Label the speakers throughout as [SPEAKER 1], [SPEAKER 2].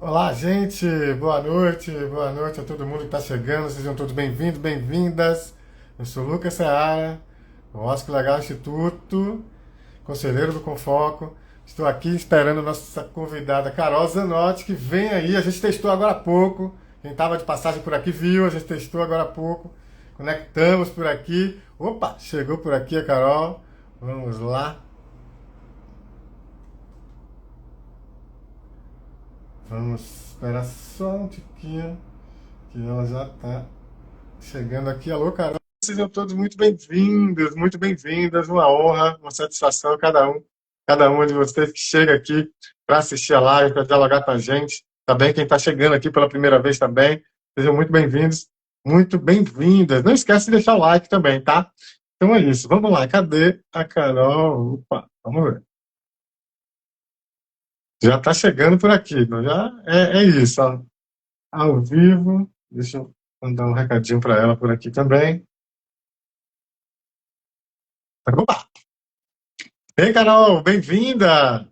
[SPEAKER 1] Olá, gente! Boa noite a todo mundo que está chegando. Sejam todos bem-vindos, bem-vindas. Eu sou Lucas Seara, do Oscar Legal Instituto, conselheiro do Confoco. Estou aqui esperando a nossa convidada Carol Zanotti, que vem aí. A gente testou agora há pouco. Quem estava de passagem por aqui viu, a gente testou agora há pouco. Conectamos por aqui. Opa, chegou por aqui a Carol. Vamos lá. Vamos esperar só um tiquinho, que ela já está chegando aqui. Alô, Carol. Sejam todos muito bem-vindos, muito bem-vindas. Uma honra, uma satisfação cada uma de vocês que chega aqui para assistir a live, para dialogar com a gente. Também quem está chegando aqui pela primeira vez também. Sejam muito bem-vindos, muito bem-vindas. Não esquece de deixar o like também, tá? Então é isso. Vamos lá. Cadê a Carol? Opa, vamos ver. Já está chegando por aqui, não já? É isso, ó. Ao vivo. Deixa eu mandar um recadinho para ela por aqui também. Opa! Ei, Carol, bem-vinda!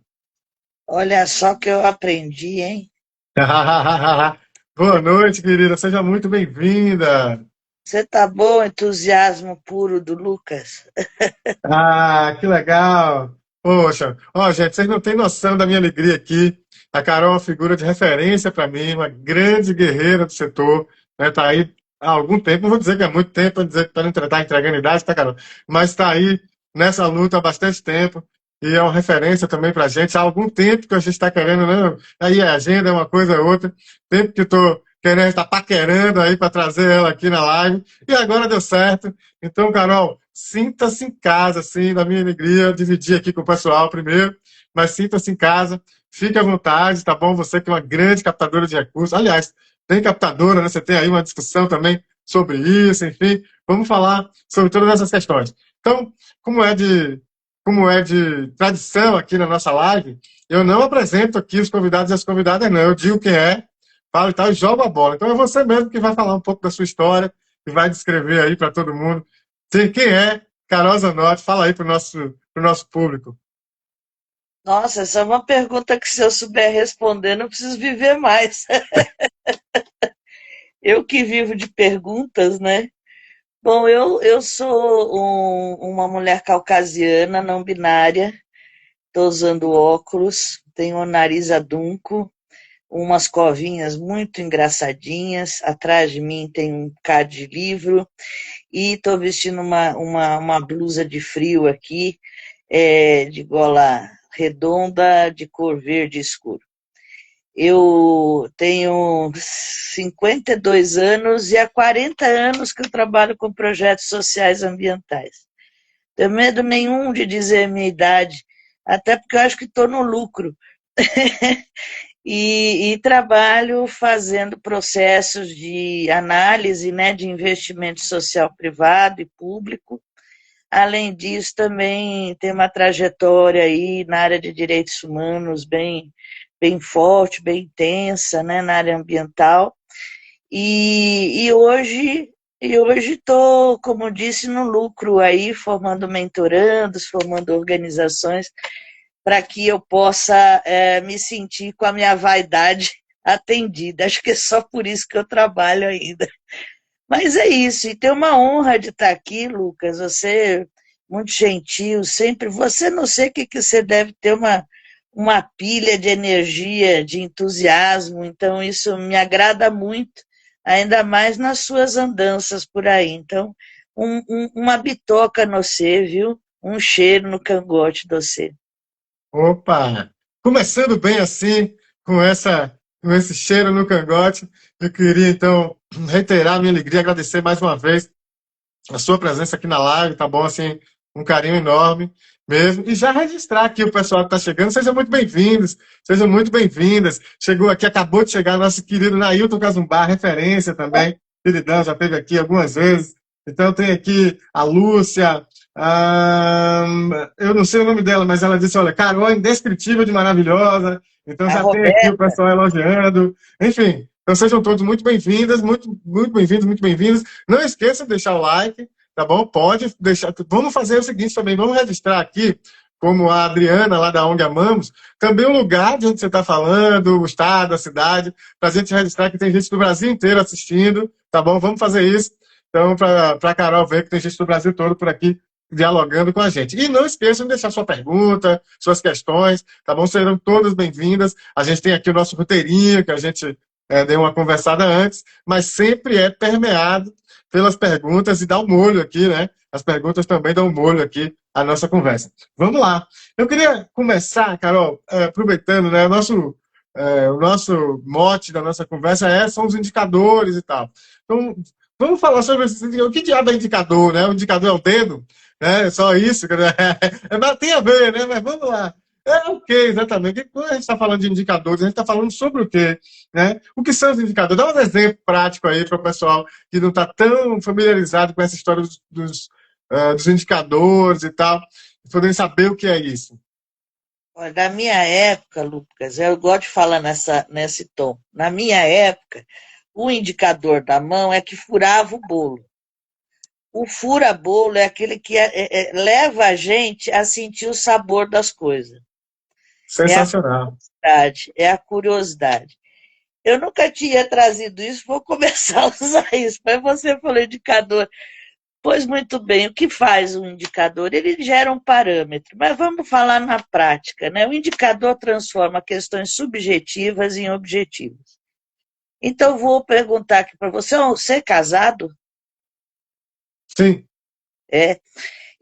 [SPEAKER 2] Olha só que eu aprendi, hein?
[SPEAKER 1] Boa noite, querida. Seja muito bem-vinda.
[SPEAKER 2] Você tá bom, entusiasmo puro do Lucas?
[SPEAKER 1] Ah, que legal. Poxa, ó, gente, vocês não têm noção da minha alegria aqui. A Carol é uma figura de referência para mim, uma grande guerreira do setor, né? Tá aí há algum tempo, não vou dizer que é muito tempo, não dizer que tá entregando idade, tá, Carol? Mas está aí nessa luta há bastante tempo e é uma referência também para a gente. Há algum tempo que a gente está querendo, né? Aí a agenda é uma coisa ou outra. Tempo que eu tô querendo, estar paquerando aí para trazer ela aqui na live e agora deu certo. Então, Carol, sinta-se em casa, assim, da minha alegria, dividir aqui com o pessoal primeiro, mas sinta-se em casa, fique à vontade, tá bom? Você que é uma grande captadora de recursos, aliás, tem captadora, né? Você tem aí uma discussão também sobre isso, enfim, vamos falar sobre todas essas questões. Então, como é de, como é de tradição aqui na nossa live, eu não apresento aqui os convidados e as convidadas, não, eu digo quem é, falo e tal, e jogo a bola. Então é você mesmo que vai falar um pouco da sua história, e vai descrever aí para todo mundo quem é Carol Zanotti. Fala aí pro nosso público.
[SPEAKER 2] Nossa, essa é uma pergunta que se eu souber responder, não preciso viver mais. Eu que vivo de perguntas, né? Bom, eu sou uma mulher caucasiana, não binária, estou usando óculos, tenho um nariz adunco, umas covinhas muito engraçadinhas, atrás de mim tem um card de livro, e estou vestindo uma blusa de frio aqui, de gola redonda, de cor verde escuro. Eu tenho 52 anos e há 40 anos que eu trabalho com projetos sociais ambientais. Tenho medo nenhum de dizer a minha idade, até porque eu acho que estou no lucro. E trabalho fazendo processos de análise, né, de investimento social privado e público. Além disso, também tem uma trajetória aí na área de direitos humanos bem forte, bem intensa, né, na área ambiental. E hoje estou, como disse, no lucro aí, formando mentorandos, formando organizações, para que eu possa me sentir com a minha vaidade atendida. Acho que é só por isso que eu trabalho ainda. Mas é isso, e tem uma honra de estar aqui, Lucas. Você é muito gentil, sempre. Você não sei o que, que você deve ter uma pilha de energia, de entusiasmo, então isso me agrada muito, ainda mais nas suas andanças por aí. Então, uma bitoca no você, viu? Um cheiro no cangote do você.
[SPEAKER 1] Opa! Começando bem assim, com esse cheiro no cangote, eu queria então reiterar a minha alegria, agradecer mais uma vez a sua presença aqui na live, tá bom? Assim, um carinho enorme mesmo. E já registrar aqui o pessoal que está chegando, sejam muito bem-vindos, sejam muito bem-vindas. Chegou aqui, acabou de chegar nosso querido Nailton Cazumbar, referência também, queridão, já esteve aqui algumas vezes. Então tem aqui a Lúcia, eu não sei o nome dela, mas ela disse, olha, Carol é indescritível de maravilhosa. Então
[SPEAKER 2] A
[SPEAKER 1] já tem aqui o
[SPEAKER 2] Roberta,
[SPEAKER 1] pessoal elogiando. Enfim, então sejam todos muito bem-vindas, muito bem-vindos, muito bem-vindos. Não esqueça de deixar o like, tá bom? Pode deixar. Vamos fazer o seguinte também, vamos registrar aqui como a Adriana, lá da ONG Amamos, também o lugar de onde você está falando, o estado, a cidade, para a gente registrar que tem gente do Brasil inteiro assistindo, tá bom? Vamos fazer isso. Então, para a Carol ver que tem gente do Brasil todo por aqui dialogando com a gente. E não esqueçam de deixar sua pergunta, suas questões, tá bom? Serão todas bem-vindas. A gente tem aqui o nosso roteirinho, que a gente deu uma conversada antes, mas sempre é permeado pelas perguntas e dá um molho aqui, né? As perguntas também dão um molho aqui à nossa conversa. Vamos lá. Eu queria começar, Carol, aproveitando, né? O nosso mote da nossa conversa são os indicadores e tal. Então, vamos falar sobre o que diabo é indicador, né? O indicador é o dedo, né? Só isso, né? Mas tem a ver, né? Mas vamos lá. O que exatamente? Quando a gente está falando de indicadores, a gente está falando sobre o quê? Né? O que são os indicadores? Dá um exemplo prático aí para o pessoal que não está tão familiarizado com essa história dos indicadores e tal, poderem saber o que é isso.
[SPEAKER 2] Olha, na minha época, Lucas, eu gosto de falar nesse tom. Na minha época, o indicador da mão é que furava o bolo. O fura-bolo é aquele que leva a gente a sentir o sabor das coisas. É a
[SPEAKER 1] Sensacional.
[SPEAKER 2] curiosidade, é a curiosidade. Eu nunca tinha trazido isso, vou começar a usar isso. Mas você falou indicador. Pois muito bem, o que faz um indicador? Ele gera um parâmetro, mas vamos falar na prática, né? O indicador transforma questões subjetivas em objetivas. Então, vou perguntar aqui para você: você é casado?
[SPEAKER 1] Sim,
[SPEAKER 2] É.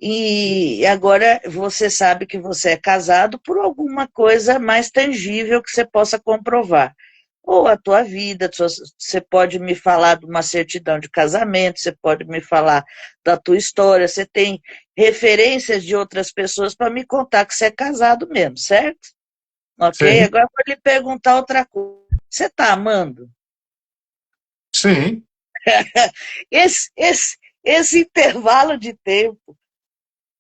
[SPEAKER 2] E agora você sabe que você é casado por alguma coisa mais tangível que você possa comprovar. Ou a tua vida, você pode me falar de uma certidão de casamento, você pode me falar da tua história, você tem referências de outras pessoas para me contar que você é casado mesmo, certo? Ok?
[SPEAKER 1] sim,
[SPEAKER 2] Agora eu vou lhe perguntar outra coisa. Você está amando?
[SPEAKER 1] sim.
[SPEAKER 2] Esse, esse, esse intervalo de tempo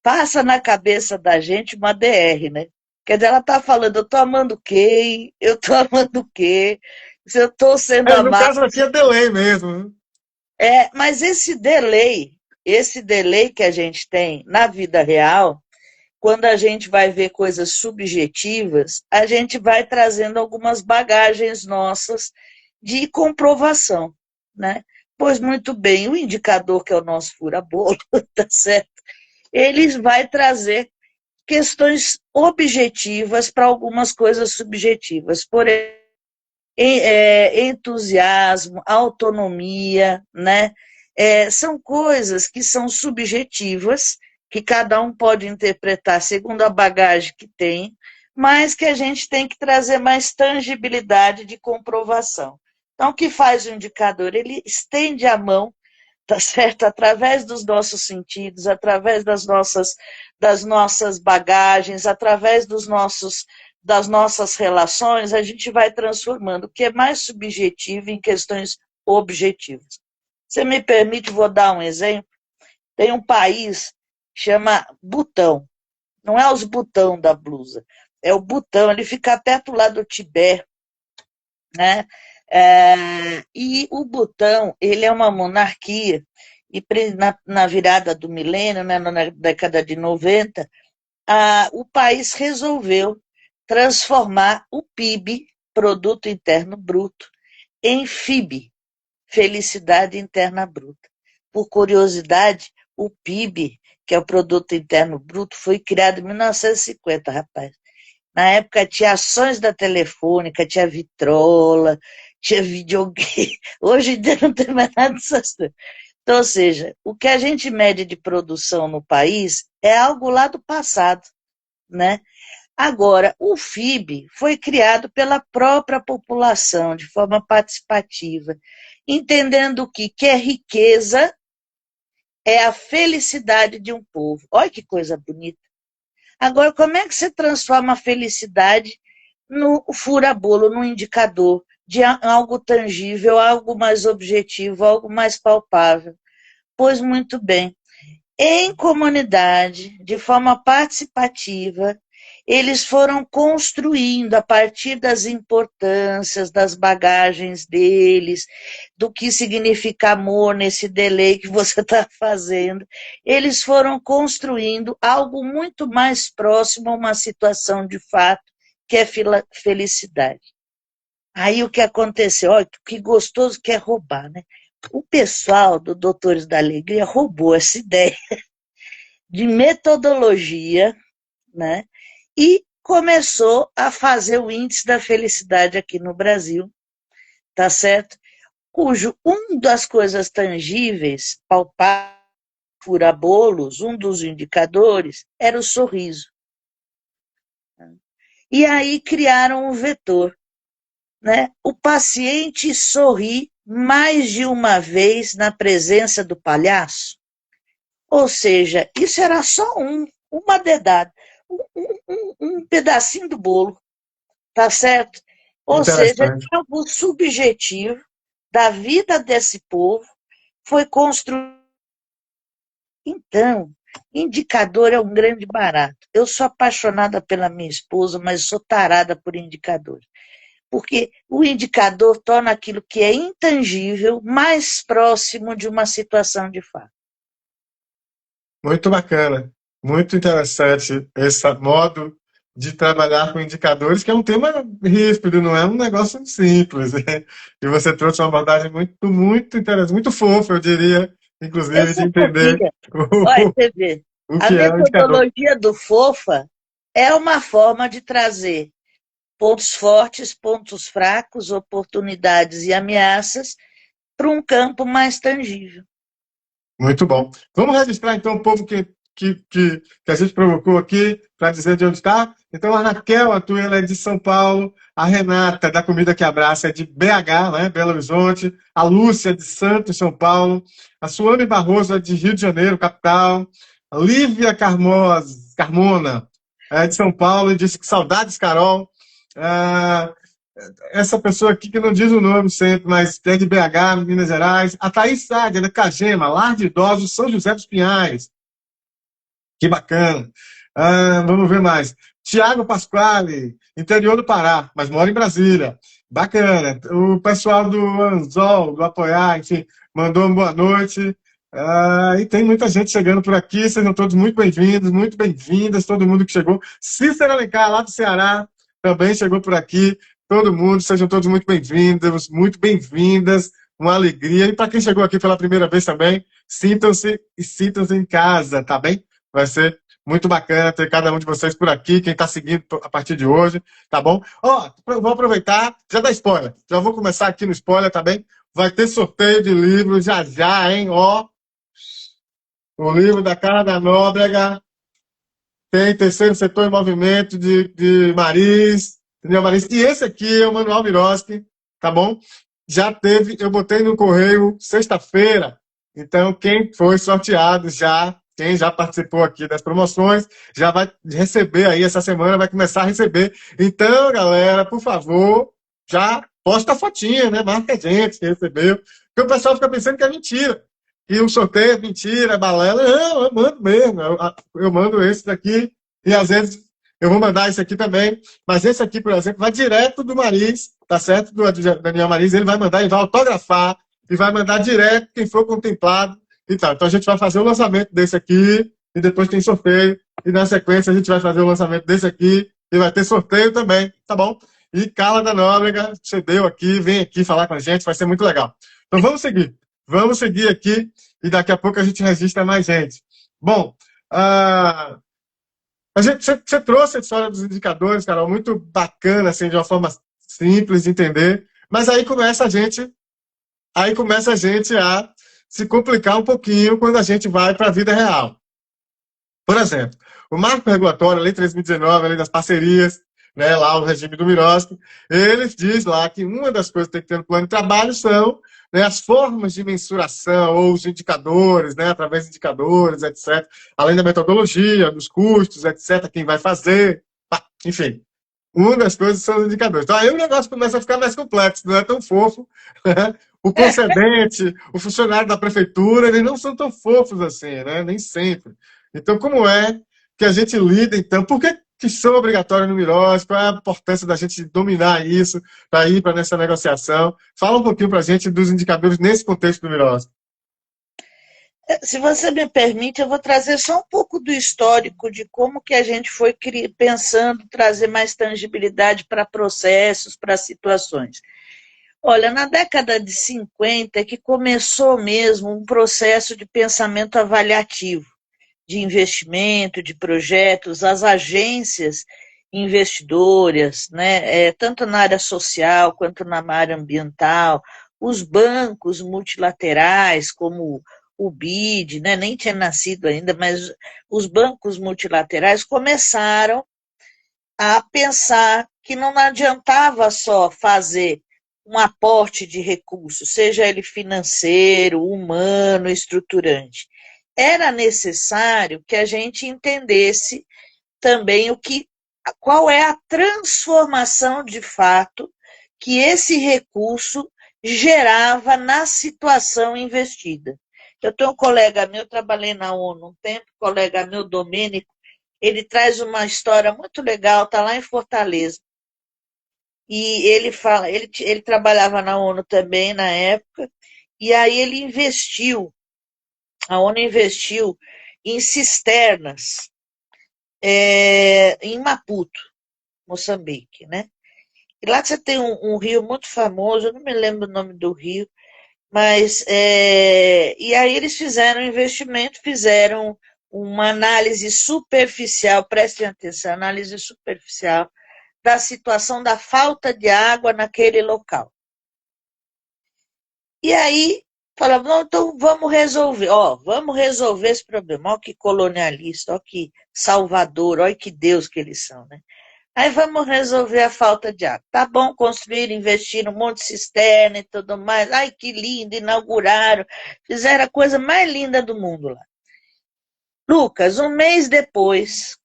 [SPEAKER 2] passa na cabeça da gente uma DR, né? Quer dizer, ela está falando, eu estou amando quem? Eu estou amando o quê? Se eu estou sendo
[SPEAKER 1] No
[SPEAKER 2] amado.
[SPEAKER 1] caso aqui é delay mesmo. Né?
[SPEAKER 2] Mas esse delay que a gente tem na vida real, quando a gente vai ver coisas subjetivas, a gente vai trazendo algumas bagagens nossas de comprovação, né? Pois muito bem, o indicador que é o nosso fura-bolo, tá certo? Ele vai trazer questões objetivas para algumas coisas subjetivas. Por exemplo, entusiasmo, autonomia, né? São coisas que são subjetivas, que cada um pode interpretar segundo a bagagem que tem, mas que a gente tem que trazer mais tangibilidade de comprovação. Então, o que faz o indicador? Ele estende a mão, tá certo? Através dos nossos sentidos, através das nossas bagagens, através das nossas relações, a gente vai transformando o que é mais subjetivo em questões objetivas. Você me permite, vou dar um exemplo. Tem um país que chama Butão. Não é os botão da blusa, é o Butão. Ele fica perto lá do Tibete, né? E o Butão, ele é uma monarquia, e na virada do milênio, né, na década de 90, o país resolveu transformar o PIB, Produto Interno Bruto, em FIB, Felicidade Interna Bruta. Por curiosidade, o PIB, que é o Produto Interno Bruto, foi criado em 1950, rapaz. Na época tinha ações da Telefônica, tinha Vitrola, tinha videogame. Hoje em dia não tem mais nada dessas coisas. Então, ou seja, o que a gente mede de produção no país é algo lá do passado, né? Agora, o FIB foi criado pela própria população, de forma participativa, entendendo que é riqueza é a felicidade de um povo. Olha que coisa bonita. Agora, como é que você transforma a felicidade no fura-bolo, no indicador de algo tangível, algo mais objetivo, algo mais palpável? Pois muito bem. Em comunidade, de forma participativa, eles foram construindo a partir das importâncias, das bagagens deles, do que significa amor nesse delay que você está fazendo. Eles foram construindo algo muito mais próximo a uma situação de fato, que é felicidade. Aí o que aconteceu? Olha, que gostoso que é roubar, né? O pessoal do Doutores da Alegria roubou essa ideia de metodologia, né? E começou a fazer o índice da felicidade aqui no Brasil, tá certo? Cujo das coisas tangíveis, palpáveis, fura-bolos, um dos indicadores era o sorriso. E aí criaram um vetor, né? O paciente sorri mais de uma vez na presença do palhaço. Ou seja, isso era só uma dedada, um pedacinho do bolo, tá certo? Ou seja,
[SPEAKER 1] Interessante.
[SPEAKER 2] algo subjetivo da vida desse povo foi construído. Então, indicador é um grande barato. Eu sou apaixonada pela minha esposa, mas sou tarada por indicadores. Porque o indicador torna aquilo que é intangível mais próximo de uma situação de fato.
[SPEAKER 1] Muito bacana, muito interessante esse modo de trabalhar com indicadores, que é um tema ríspido, não é um negócio simples, né? E você trouxe uma abordagem muito interessante, muito fofa, eu diria,
[SPEAKER 2] Eu
[SPEAKER 1] inclusive, de
[SPEAKER 2] sou
[SPEAKER 1] entender
[SPEAKER 2] fofinha. Olha, você vê,
[SPEAKER 1] o
[SPEAKER 2] a
[SPEAKER 1] que é um indicador.
[SPEAKER 2] metodologia do FOFA é uma forma de trazer pontos fortes, pontos fracos, oportunidades e ameaças para um campo mais tangível.
[SPEAKER 1] Muito bom. Vamos registrar, então, o povo que a gente provocou aqui para dizer de onde está. Então, a Raquel, a tua, ela é de São Paulo. A Renata, da Comida que Abraça, é de BH, né, Belo Horizonte. A Lúcia, de Santos, São Paulo. A Suane Barroso, é de Rio de Janeiro, capital. A Lívia Carmona, é de São Paulo, e disse que saudades, Carol. Ah, essa pessoa aqui que não diz o nome sempre, mas é de BH, Minas Gerais. A Thaís Sádia, da Cagema, Lar de Idosos, São José dos Pinhais. Que bacana. Vamos ver mais. Tiago Pasquale, interior do Pará, mas mora em Brasília. Bacana. O pessoal do Anzol, do Apoiar, enfim, mandou uma boa noite. E tem muita gente chegando por aqui, sejam todos muito bem-vindos, muito bem-vindas, todo mundo que chegou. Cícero Alencar, lá do Ceará, também chegou por aqui. Todo mundo, sejam todos muito bem-vindos, muito bem-vindas. Uma alegria. E para quem chegou aqui pela primeira vez também, sintam-se e sintam-se em casa, tá bem? Vai ser muito bacana ter cada um de vocês por aqui, quem está seguindo a partir de hoje, tá bom? Vou aproveitar, já dá spoiler, já vou começar aqui no spoiler, tá bem? Vai ter sorteio de livro já já, hein? O livro da Carla da Nóbrega, tem Terceiro Setor em Movimento, de Maris, entendeu, Maris? E esse aqui é o Manuel Miroski, tá bom? Já teve, eu botei no correio sexta-feira, então quem foi sorteado já, quem já participou aqui das promoções, já vai receber aí essa semana, vai começar a receber. Então, galera, por favor, já posta a fotinha, né? Marca a gente que recebeu. Porque o pessoal fica pensando que é mentira. E o sorteio é mentira, é balela. Não, eu mando mesmo. Eu mando esse daqui. E às vezes eu vou mandar esse aqui também. Mas esse aqui, por exemplo, vai direto do Maris, tá certo? Do Daniel Maris. Ele vai mandar, ele vai autografar. E vai mandar direto quem for contemplado e tal. Então a gente vai fazer o lançamento desse aqui. E depois tem sorteio. E na sequência a gente vai fazer o lançamento desse aqui. E vai ter sorteio também, tá bom? E Carla da Nóbrega cedeu aqui, vem aqui falar com a gente, vai ser muito legal. Então vamos seguir. Vamos seguir aqui e daqui a pouco a gente registra mais gente. Bom, você trouxe a história dos indicadores, Carol, muito bacana, assim, de uma forma simples de entender, mas aí começa a gente a se complicar um pouquinho quando a gente vai para a vida real. Por exemplo, o marco regulatório, a Lei 3.019, a Lei das Parcerias, né, lá o regime do Miroski, ele diz lá que uma das coisas que tem que ter no plano de trabalho são, né, as formas de mensuração ou os indicadores, né, através de indicadores, etc. Além da metodologia, dos custos, etc., quem vai fazer, enfim. Uma das coisas são os indicadores. Então aí o negócio começa a ficar mais complexo, não é tão fofo. Né? O concedente, o funcionário da prefeitura, eles não são tão fofos assim, né? Nem sempre. Então, como é que a gente lida, então? Por que que são obrigatórios no Mirós, qual é a importância da gente dominar isso para ir para nessa negociação. Fala um pouquinho para a gente dos indicadores nesse contexto do Mirós.
[SPEAKER 2] Se você me permite, eu vou trazer só um pouco do histórico de como que a gente foi pensando trazer mais tangibilidade para processos, para situações. Olha, na década de 50 é que começou mesmo um processo de pensamento avaliativo, de investimento, de projetos, as agências investidoras, né, tanto na área social quanto na área ambiental, os bancos multilaterais, como o BID, né, nem tinha nascido ainda, mas os bancos multilaterais começaram a pensar que não adiantava só fazer um aporte de recursos, seja ele financeiro, humano, estruturante. Era necessário que a gente entendesse também qual é a transformação de fato que esse recurso gerava na situação investida. Eu tenho um colega meu, trabalhei na ONU um tempo, colega meu, Domênico, ele traz uma história muito legal, está lá em Fortaleza. E ele fala, ele trabalhava na ONU também na época, e aí ele investiu, a ONU investiu em cisternas em Maputo, Moçambique, né? E lá você tem um rio muito famoso, eu não me lembro o nome do rio, mas e aí eles fizeram um investimento, fizeram uma análise superficial, prestem atenção, análise superficial da situação da falta de água naquele local. E aí falaram, então vamos resolver, vamos resolver esse problema, ó que colonialista, ó que salvador, ó que Deus que eles são, né? Aí vamos resolver a falta de água. Tá bom, construir, investir um monte de cisterna e tudo mais. Ai, que lindo, inauguraram, fizeram a coisa mais linda do mundo lá. Lucas, um mês depois,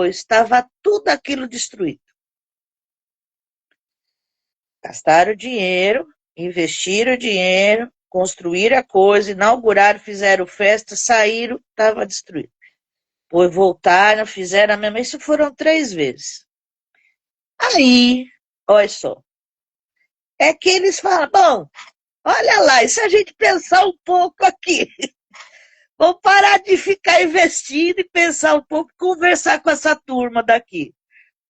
[SPEAKER 2] estava tudo aquilo destruído. Gastaram dinheiro, investiram dinheiro, construíram a coisa, inauguraram, fizeram festa, saíram, estava destruído. Depois voltaram, fizeram a mesma. Isso foram 3 vezes. Aí, olha só, é que eles falam, bom, olha lá, e se a gente pensar um pouco aqui? Vamos parar de ficar investindo e pensar um pouco, conversar com essa turma daqui.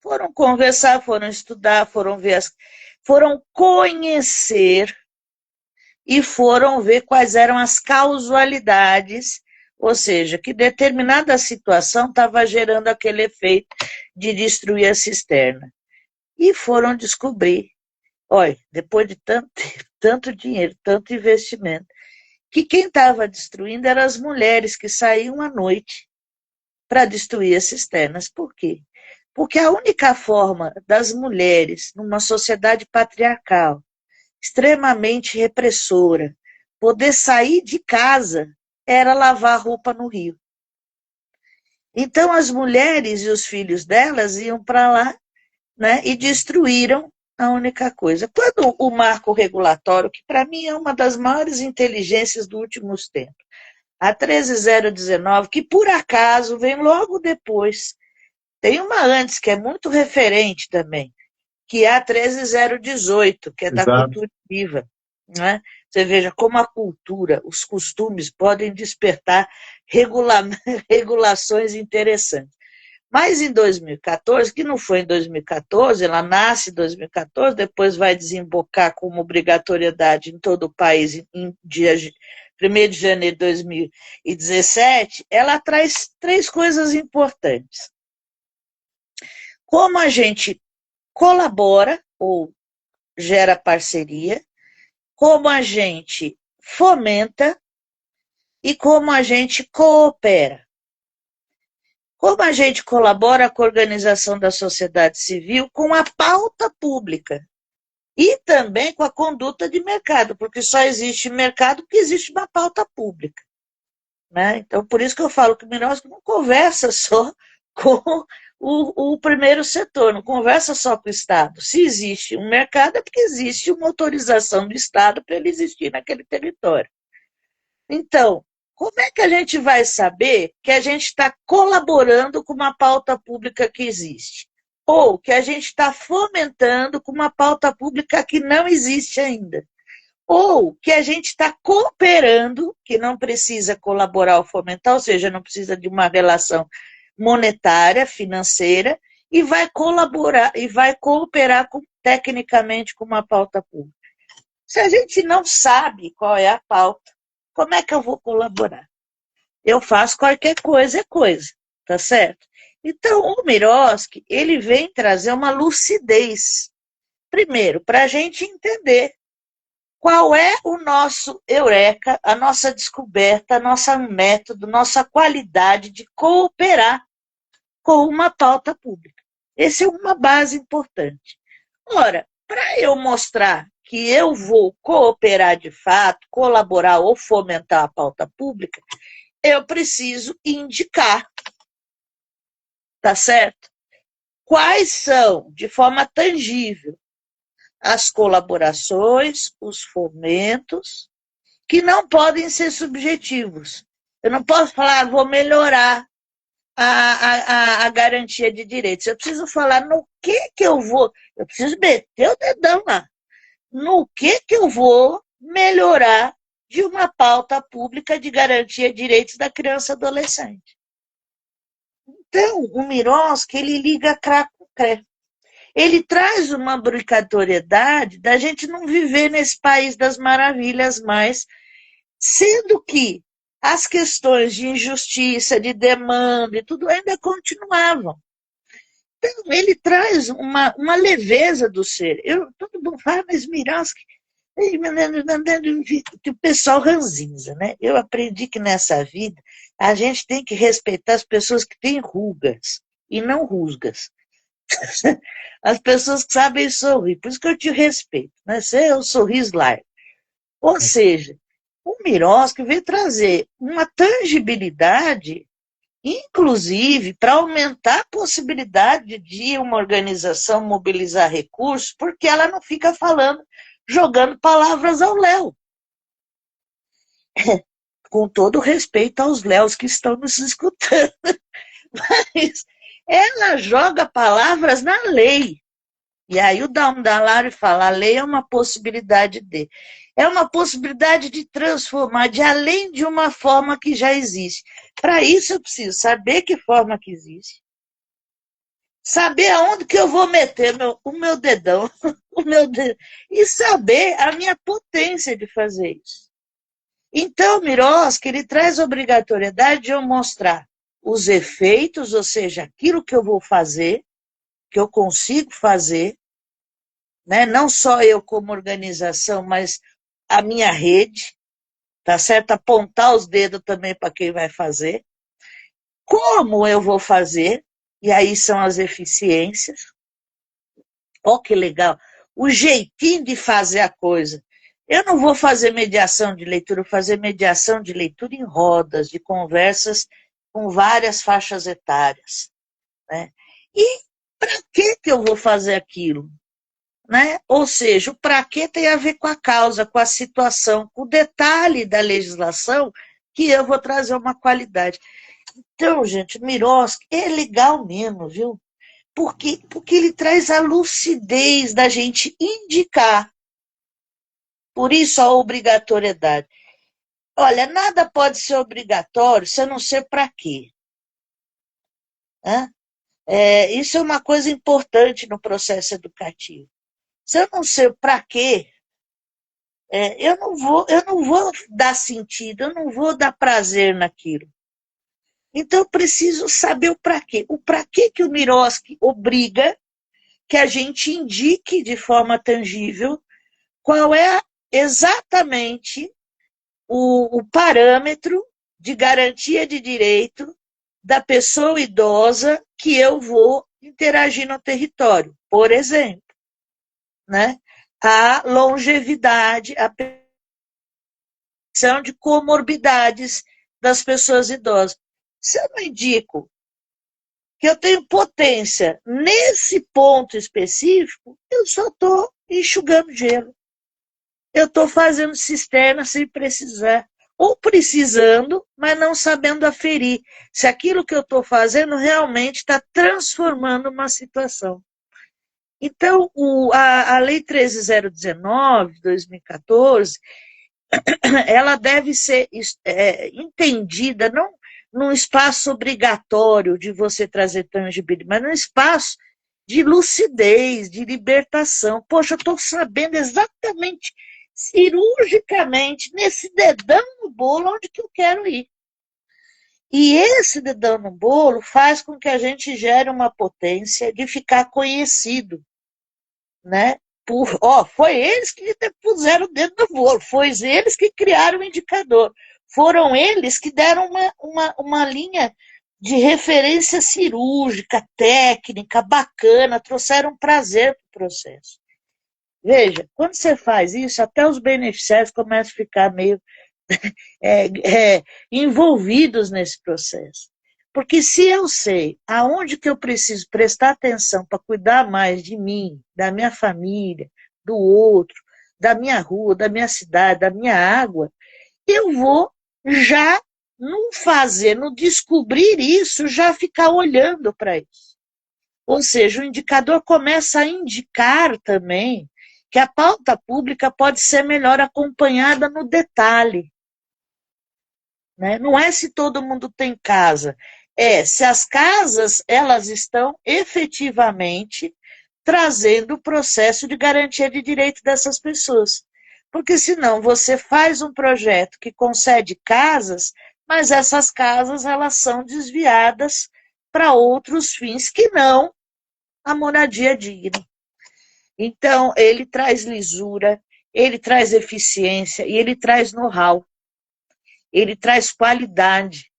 [SPEAKER 2] Foram conversar, foram estudar, foram conhecer e foram ver quais eram as causalidades, ou seja, que determinada situação estava gerando aquele efeito de destruir a cisterna. E foram descobrir, olha, depois de tanto dinheiro, tanto investimento, que quem estava destruindo eram as mulheres que saíam à noite para destruir as cisternas. Por quê? Porque a única forma das mulheres, numa sociedade patriarcal, extremamente repressora, poder sair de casa era lavar roupa no rio. Então as mulheres e os filhos delas iam para lá, né, e destruíram a única coisa. Quando o marco regulatório, que para mim é uma das maiores inteligências dos últimos tempos, a 13019, que por acaso vem logo depois, tem uma antes que é muito referente também, que é a 13018, que é da
[SPEAKER 1] Exato.
[SPEAKER 2] cultura viva. Né? Você veja como a cultura, os costumes podem despertar regulações interessantes. Mas em 2014, que não foi em 2014, ela nasce em 2014, depois vai desembocar como obrigatoriedade em todo o país em dia 1º de janeiro de 2017, ela traz 3 coisas importantes. Como a gente colabora ou gera parceria, como a gente fomenta e como a gente coopera. Como a gente colabora com a organização da sociedade civil com a pauta pública e também com a conduta de mercado, porque só existe mercado porque existe uma pauta pública. Né? Então, por isso que eu falo que o Minosco não conversa só com o primeiro setor, não conversa só com o Estado. Se existe um mercado, é porque existe uma autorização do Estado para ele existir naquele território. Então, Como é que a gente vai saber que a gente está colaborando com uma pauta pública que existe? Ou que a gente está fomentando com uma pauta pública que não existe ainda? Ou que a gente está cooperando, que não precisa colaborar ou fomentar, ou seja, não precisa de uma relação monetária, financeira, e vai colaborar e vai cooperar tecnicamente com uma pauta pública. Se a gente não sabe qual é a pauta, como é que eu vou colaborar? Eu faço qualquer coisa, é coisa, tá certo? Então, o Miroski, ele vem trazer uma lucidez, primeiro, para a gente entender qual é o nosso eureka, a nossa descoberta, nosso método, nossa qualidade de cooperar com uma pauta pública. Essa é uma base importante. Ora, para eu mostrar que eu vou cooperar de fato, colaborar ou fomentar a pauta pública, eu preciso indicar, tá certo? Quais são, de forma tangível, as colaborações, os fomentos, que não podem ser subjetivos. Eu não posso falar, vou melhorar a garantia de direitos. Eu preciso falar no que eu vou, eu preciso meter o dedão lá, no que eu vou melhorar de uma pauta pública de garantia de direitos da criança e adolescente. Então, o Miroski, ele liga crá com cré. Ele traz uma obrigatoriedade da gente não viver nesse país das maravilhas mais, sendo que as questões de injustiça, de demanda e tudo ainda continuavam. Então, ele traz uma leveza do ser. Todo mundo fala, mas Miroski, o pessoal ranzinza, né? Eu aprendi que nessa vida a gente tem que respeitar as pessoas que têm rugas e não rusgas. As pessoas que sabem sorrir, por isso que eu te respeito, né? Você é o sorriso largo. Ou seja, o Miroski veio trazer uma tangibilidade, inclusive para aumentar a possibilidade de uma organização mobilizar recursos, porque ela não fica falando, jogando palavras ao léu. Com todo respeito aos léus que estão nos escutando, mas ela joga palavras na lei. E aí o Dalari fala, a lei é uma possibilidade de. É uma possibilidade de transformar, de além de uma forma que já existe. Para isso eu preciso saber que forma que existe, saber aonde que eu vou meter o meu dedão, e saber a minha potência de fazer isso. Então, Miroski, ele traz a obrigatoriedade de eu mostrar os efeitos, ou seja, aquilo que eu vou fazer, que eu consigo fazer, né? Não só eu como organização, mas a minha rede, tá certo? Apontar os dedos também para quem vai fazer. Como eu vou fazer, e aí são as eficiências. Ó, que legal. O jeitinho de fazer a coisa. Eu não vou fazer mediação de leitura, vou fazer mediação de leitura em rodas, de conversas com várias faixas etárias, né? E para que eu vou fazer aquilo? Né? Ou seja, o para quê tem a ver com a causa, com a situação, com o detalhe da legislação que eu vou trazer uma qualidade. Então, gente, o Miroski é legal mesmo, viu? Porque ele traz a lucidez da gente indicar. Por isso a obrigatoriedade. Olha, nada pode ser obrigatório se eu não sei para quê. Né? Isso é uma coisa importante no processo educativo. Se eu não sei para quê, eu não vou dar sentido, eu não vou dar prazer naquilo. Então eu preciso saber o para quê. O para quê que o Miroski obriga que a gente indique de forma tangível qual é exatamente o parâmetro de garantia de direito da pessoa idosa que eu vou interagir no território. Por exemplo, né? A longevidade, a prevenção de comorbidades das pessoas idosas. Se eu não indico que eu tenho potência nesse ponto específico, eu só estou enxugando gelo. Eu estou fazendo cisterna sem precisar. ou precisando, mas não sabendo aferir se aquilo que eu estou fazendo realmente está transformando uma situação. Então, a Lei 13.019, de 2014, ela deve ser entendida não num espaço obrigatório de você trazer tangibilidade, mas num espaço de lucidez, de libertação. Poxa, eu estou sabendo exatamente, cirurgicamente, nesse dedão no bolo, onde que eu quero ir. E esse dedão no bolo faz com que a gente gere uma potência de ficar conhecido, né? Foi eles que puseram o dedo no bolo, foi eles que criaram o indicador, foram eles que deram uma linha de referência cirúrgica, técnica, bacana, trouxeram prazer para o processo. Veja, quando você faz isso, até os beneficiários começam a ficar meio envolvidos nesse processo. Porque se eu sei aonde que eu preciso prestar atenção para cuidar mais de mim, da minha família, do outro, da minha rua, da minha cidade, da minha água, eu vou já não fazer, não descobrir isso, já ficar olhando para isso. Ou seja, o indicador começa a indicar também que a pauta pública pode ser melhor acompanhada no detalhe. Né? Não é se todo mundo tem casa, é se as casas elas estão efetivamente trazendo o processo de garantia de direito dessas pessoas. Porque senão você faz um projeto que concede casas, mas essas casas elas são desviadas para outros fins que não a moradia digna. Então, ele traz lisura, ele traz eficiência e ele traz know-how. Ele traz qualidade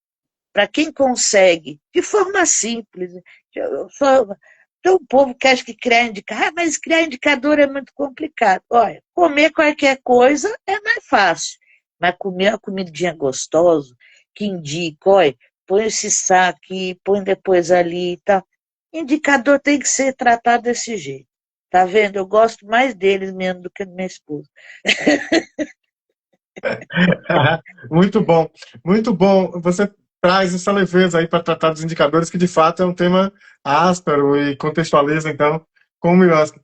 [SPEAKER 2] para quem consegue, de forma simples. Tem um povo que acha que criar indicador, mas criar indicador é muito complicado. Olha, comer qualquer coisa é mais fácil, mas comer uma comidinha gostosa, que indica, olha, põe esse saco aqui, põe depois ali e tal. Indicador tem que ser tratado desse jeito. Tá vendo? Eu gosto mais deles mesmo do que da minha esposa.
[SPEAKER 1] Muito bom, muito bom. Você traz essa leveza aí para tratar dos indicadores, que de fato é um tema áspero e contextualiza, então, com o Miroski.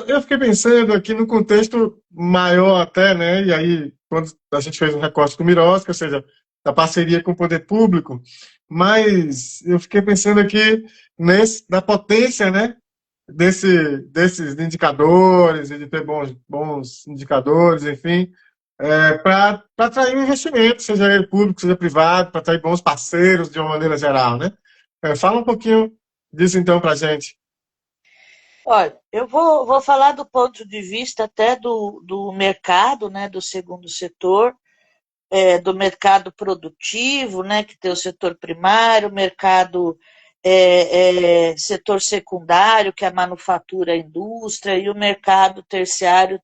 [SPEAKER 1] Eu fiquei pensando aqui no contexto maior até, né? E aí, quando a gente fez um recorte com o Miroski, ou seja, da parceria com o poder público, mas eu fiquei pensando aqui na potência, né? Desses indicadores, e de ter bons indicadores, enfim, para atrair um investimento, seja ele público, seja privado, para atrair bons parceiros de uma maneira geral, né? Fala um pouquinho disso então para a gente.
[SPEAKER 2] Olha, eu vou falar do ponto de vista até do mercado, né, do segundo setor, do mercado produtivo, né, que tem o setor primário, mercado setor secundário, que é a manufatura, a indústria, e o mercado terciário,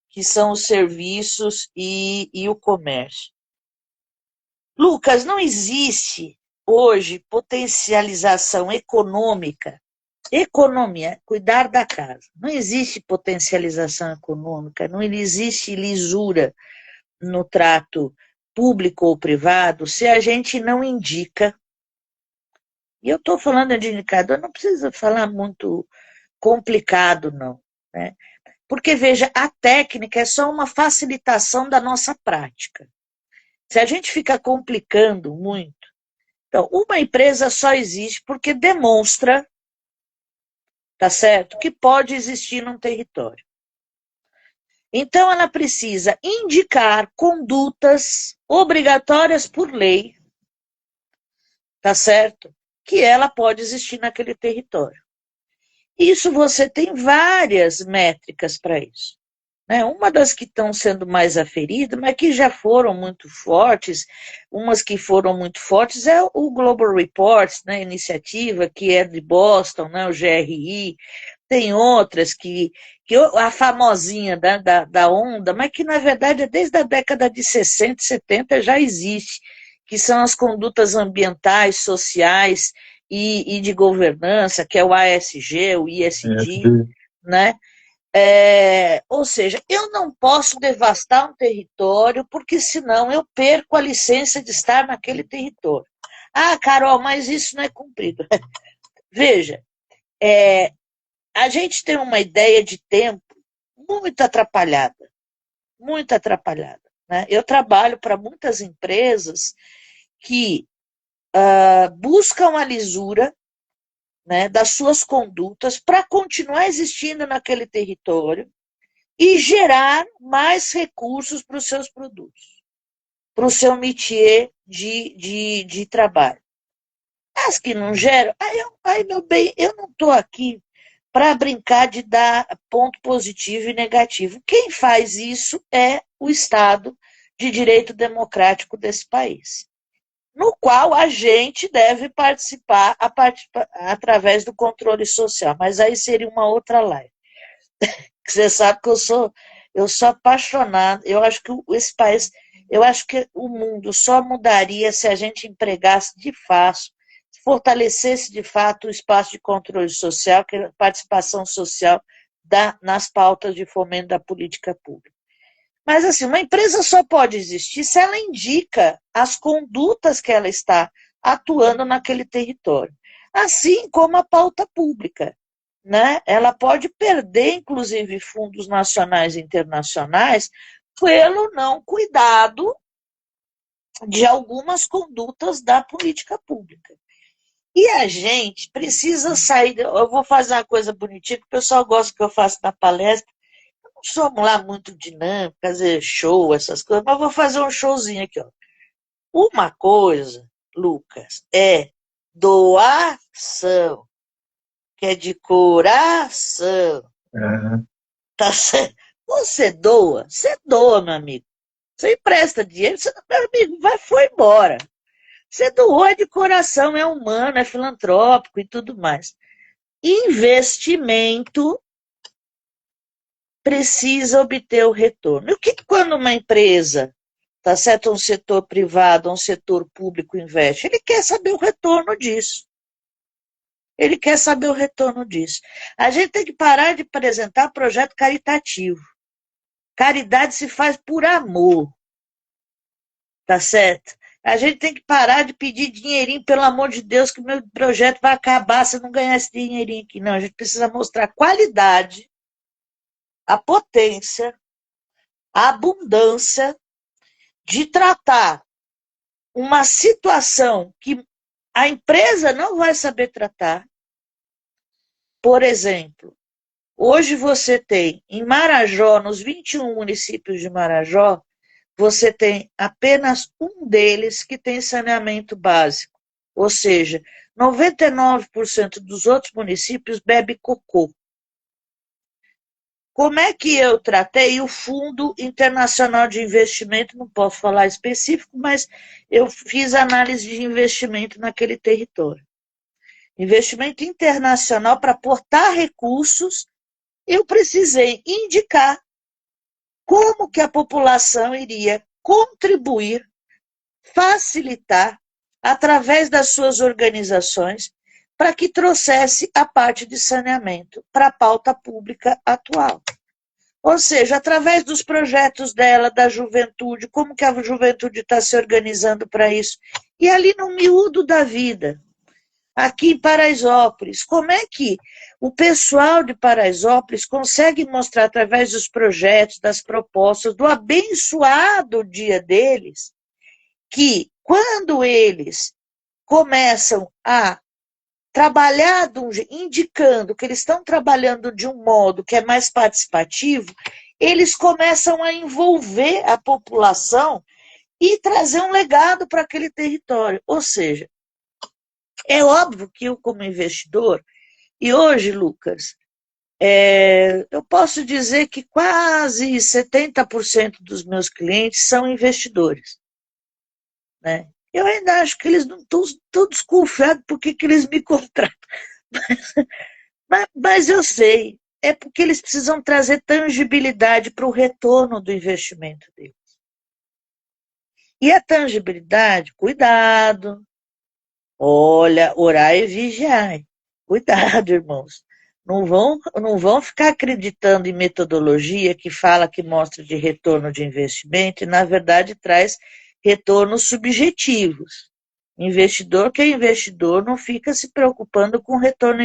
[SPEAKER 2] que são os serviços e o comércio. Lucas, não existe hoje potencialização econômica. Economia, cuidar da casa. Não existe potencialização econômica, não existe lisura no trato público ou privado se a gente não indica. E eu estou falando de indicador, não precisa falar muito complicado, não. Né? Porque, veja, a técnica é só uma facilitação da nossa prática. Se a gente fica complicando muito, então, uma empresa só existe porque demonstra, tá certo, que pode existir num território. Então, ela precisa indicar condutas obrigatórias por lei, tá certo? Que ela pode existir naquele território. Isso você tem várias métricas para isso. Né? Uma das que estão sendo mais aferidas, mas que já foram muito fortes, umas que foram muito fortes é o Global Reports, né? Iniciativa que é de Boston, né? O GRI, tem outras que a famosinha da onda, mas que na verdade desde a década de 60, 70 já existe, que são as condutas ambientais, sociais e de governança, que é o ASG, o ISD, né? Ou seja, eu não posso devastar um território, porque senão eu perco a licença de estar naquele território. Ah, Carol, mas isso não é cumprido. Veja, a gente tem uma ideia de tempo muito atrapalhada, muito atrapalhada. Né? Eu trabalho para muitas empresas que buscam a lisura, né, das suas condutas para continuar existindo naquele território e gerar mais recursos para os seus produtos, para o seu métier de trabalho. As que não geram, aí meu bem, eu não estou aqui para brincar de dar ponto positivo e negativo. Quem faz isso é o Estado de Direito Democrático desse país, no qual a gente deve participar através do controle social, mas aí seria uma outra live. Você sabe que eu sou apaixonada, eu acho que esse país, eu acho que o mundo só mudaria se a gente empregasse de fato, fortalecesse de fato o espaço de controle social, que é a participação social nas pautas de fomento da política pública. Mas, assim, uma empresa só pode existir se ela indica as condutas que ela está atuando naquele território. Assim como a pauta pública. Né? Ela pode perder, inclusive, fundos nacionais e internacionais pelo não cuidado de algumas condutas da política pública. E a gente precisa sair. Eu vou fazer uma coisa bonitinha, que o pessoal gosta que eu faça na palestra. Não somos lá muito dinâmicos, fazer show, essas coisas, mas vou fazer um showzinho aqui. Ó. Uma coisa, Lucas, é doação, que é de coração.
[SPEAKER 1] É.
[SPEAKER 2] Tá certo? Você doa, meu amigo. Você empresta dinheiro, você, meu amigo, foi embora. Você doou é de coração, é humano, é filantrópico e tudo mais. Investimento precisa obter o retorno. E o que quando uma empresa, tá certo, um setor privado, um setor público investe? Ele quer saber o retorno disso. Ele quer saber o retorno disso. A gente tem que parar de apresentar projeto caritativo. Caridade se faz por amor, tá certo? A gente tem que parar de pedir dinheirinho, pelo amor de Deus, que o meu projeto vai acabar se eu não ganhar esse dinheirinho aqui. Não, a gente precisa mostrar a qualidade, a potência, a abundância de tratar uma situação que a empresa não vai saber tratar. Por exemplo, hoje você tem em Marajó, nos 21 municípios de Marajó, você tem apenas um deles que tem saneamento básico. Ou seja, 99% dos outros municípios bebe cocô. Como é que eu tratei o Fundo Internacional de Investimento? Não posso falar específico, mas eu fiz análise de investimento naquele território. Investimento internacional para aportar recursos, eu precisei indicar como que a população iria contribuir, facilitar, através das suas organizações, para que trouxesse a parte de saneamento para a pauta pública atual. Ou seja, através dos projetos dela, da juventude, como que a juventude está se organizando para isso. E ali no miúdo da vida, aqui em Paraisópolis, como é que o pessoal de Paraisópolis consegue mostrar através dos projetos, das propostas, do abençoado dia deles, que quando eles começam a trabalhar, indicando que eles estão trabalhando de um modo que é mais participativo, eles começam a envolver a população e trazer um legado para aquele território. Ou seja, é óbvio que eu, como investidor, e hoje, Lucas, eu posso dizer que quase 70% dos meus clientes são investidores. Né? Eu ainda acho que eles não estão desconfiados por que eles me contratam. Mas eu sei, é porque eles precisam trazer tangibilidade para o retorno do investimento deles. E a tangibilidade, cuidado, olha, orar e vigiar. Cuidado, irmãos. Não vão ficar acreditando em metodologia que fala que mostra de retorno de investimento e, na verdade, traz retornos subjetivos. Investidor que é investidor não fica se preocupando com retorno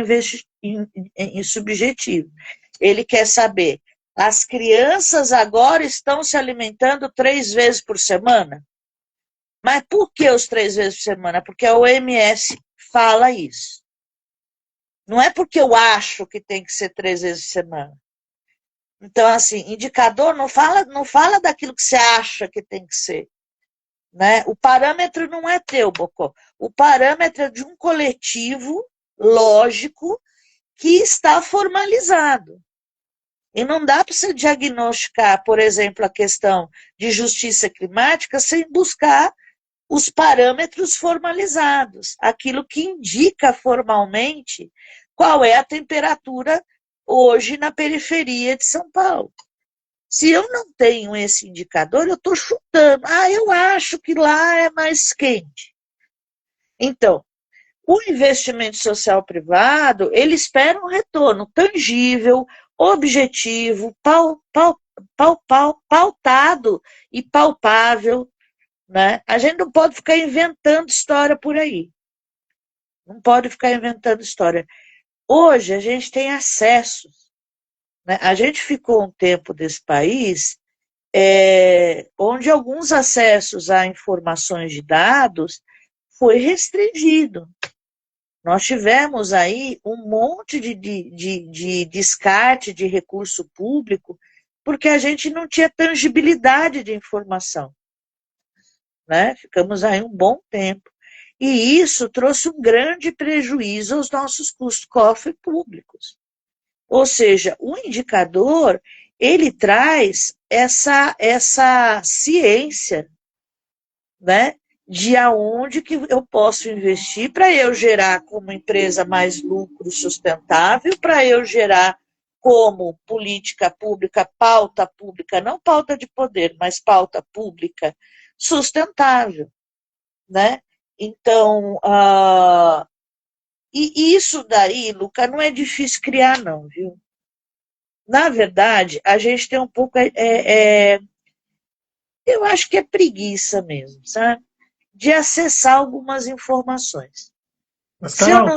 [SPEAKER 2] em subjetivo. Ele quer saber, as crianças agora estão se alimentando 3 vezes por semana? Mas por que os 3 vezes por semana? Porque a OMS fala isso. Não é porque eu acho que tem que ser 3 vezes por semana. Então, assim, indicador não fala daquilo que você acha que tem que ser. Né? O parâmetro não é teu, Bocó. O parâmetro é de um coletivo lógico que está formalizado. E não dá para você diagnosticar, por exemplo, a questão de justiça climática sem buscar os parâmetros formalizados, aquilo que indica formalmente qual é a temperatura hoje na periferia de São Paulo. Se eu não tenho esse indicador, eu estou chutando. Eu acho que lá é mais quente. Então, o investimento social privado, ele espera um retorno tangível, objetivo, pautado e palpável. Né? A gente não pode ficar inventando história por aí. Não pode ficar inventando história. Hoje a gente tem acesso. Né? A gente ficou um tempo desse país onde alguns acessos a informações de dados foi restringido. Nós tivemos aí um monte de descarte de recurso público porque a gente não tinha tangibilidade de informação. Né? Ficamos aí um bom tempo. E isso trouxe um grande prejuízo aos nossos cofres públicos. Ou seja, o indicador, ele traz essa ciência, né, de aonde que eu posso investir para eu gerar como empresa mais lucro sustentável, para eu gerar como política pública, pauta pública, não pauta de poder, mas pauta pública sustentável, né? Então, e isso daí, Luca, não é difícil criar, não, viu? Na verdade, a gente tem um pouco, eu acho que é preguiça mesmo, sabe? De acessar algumas informações.
[SPEAKER 1] Mas,
[SPEAKER 2] Se eu não.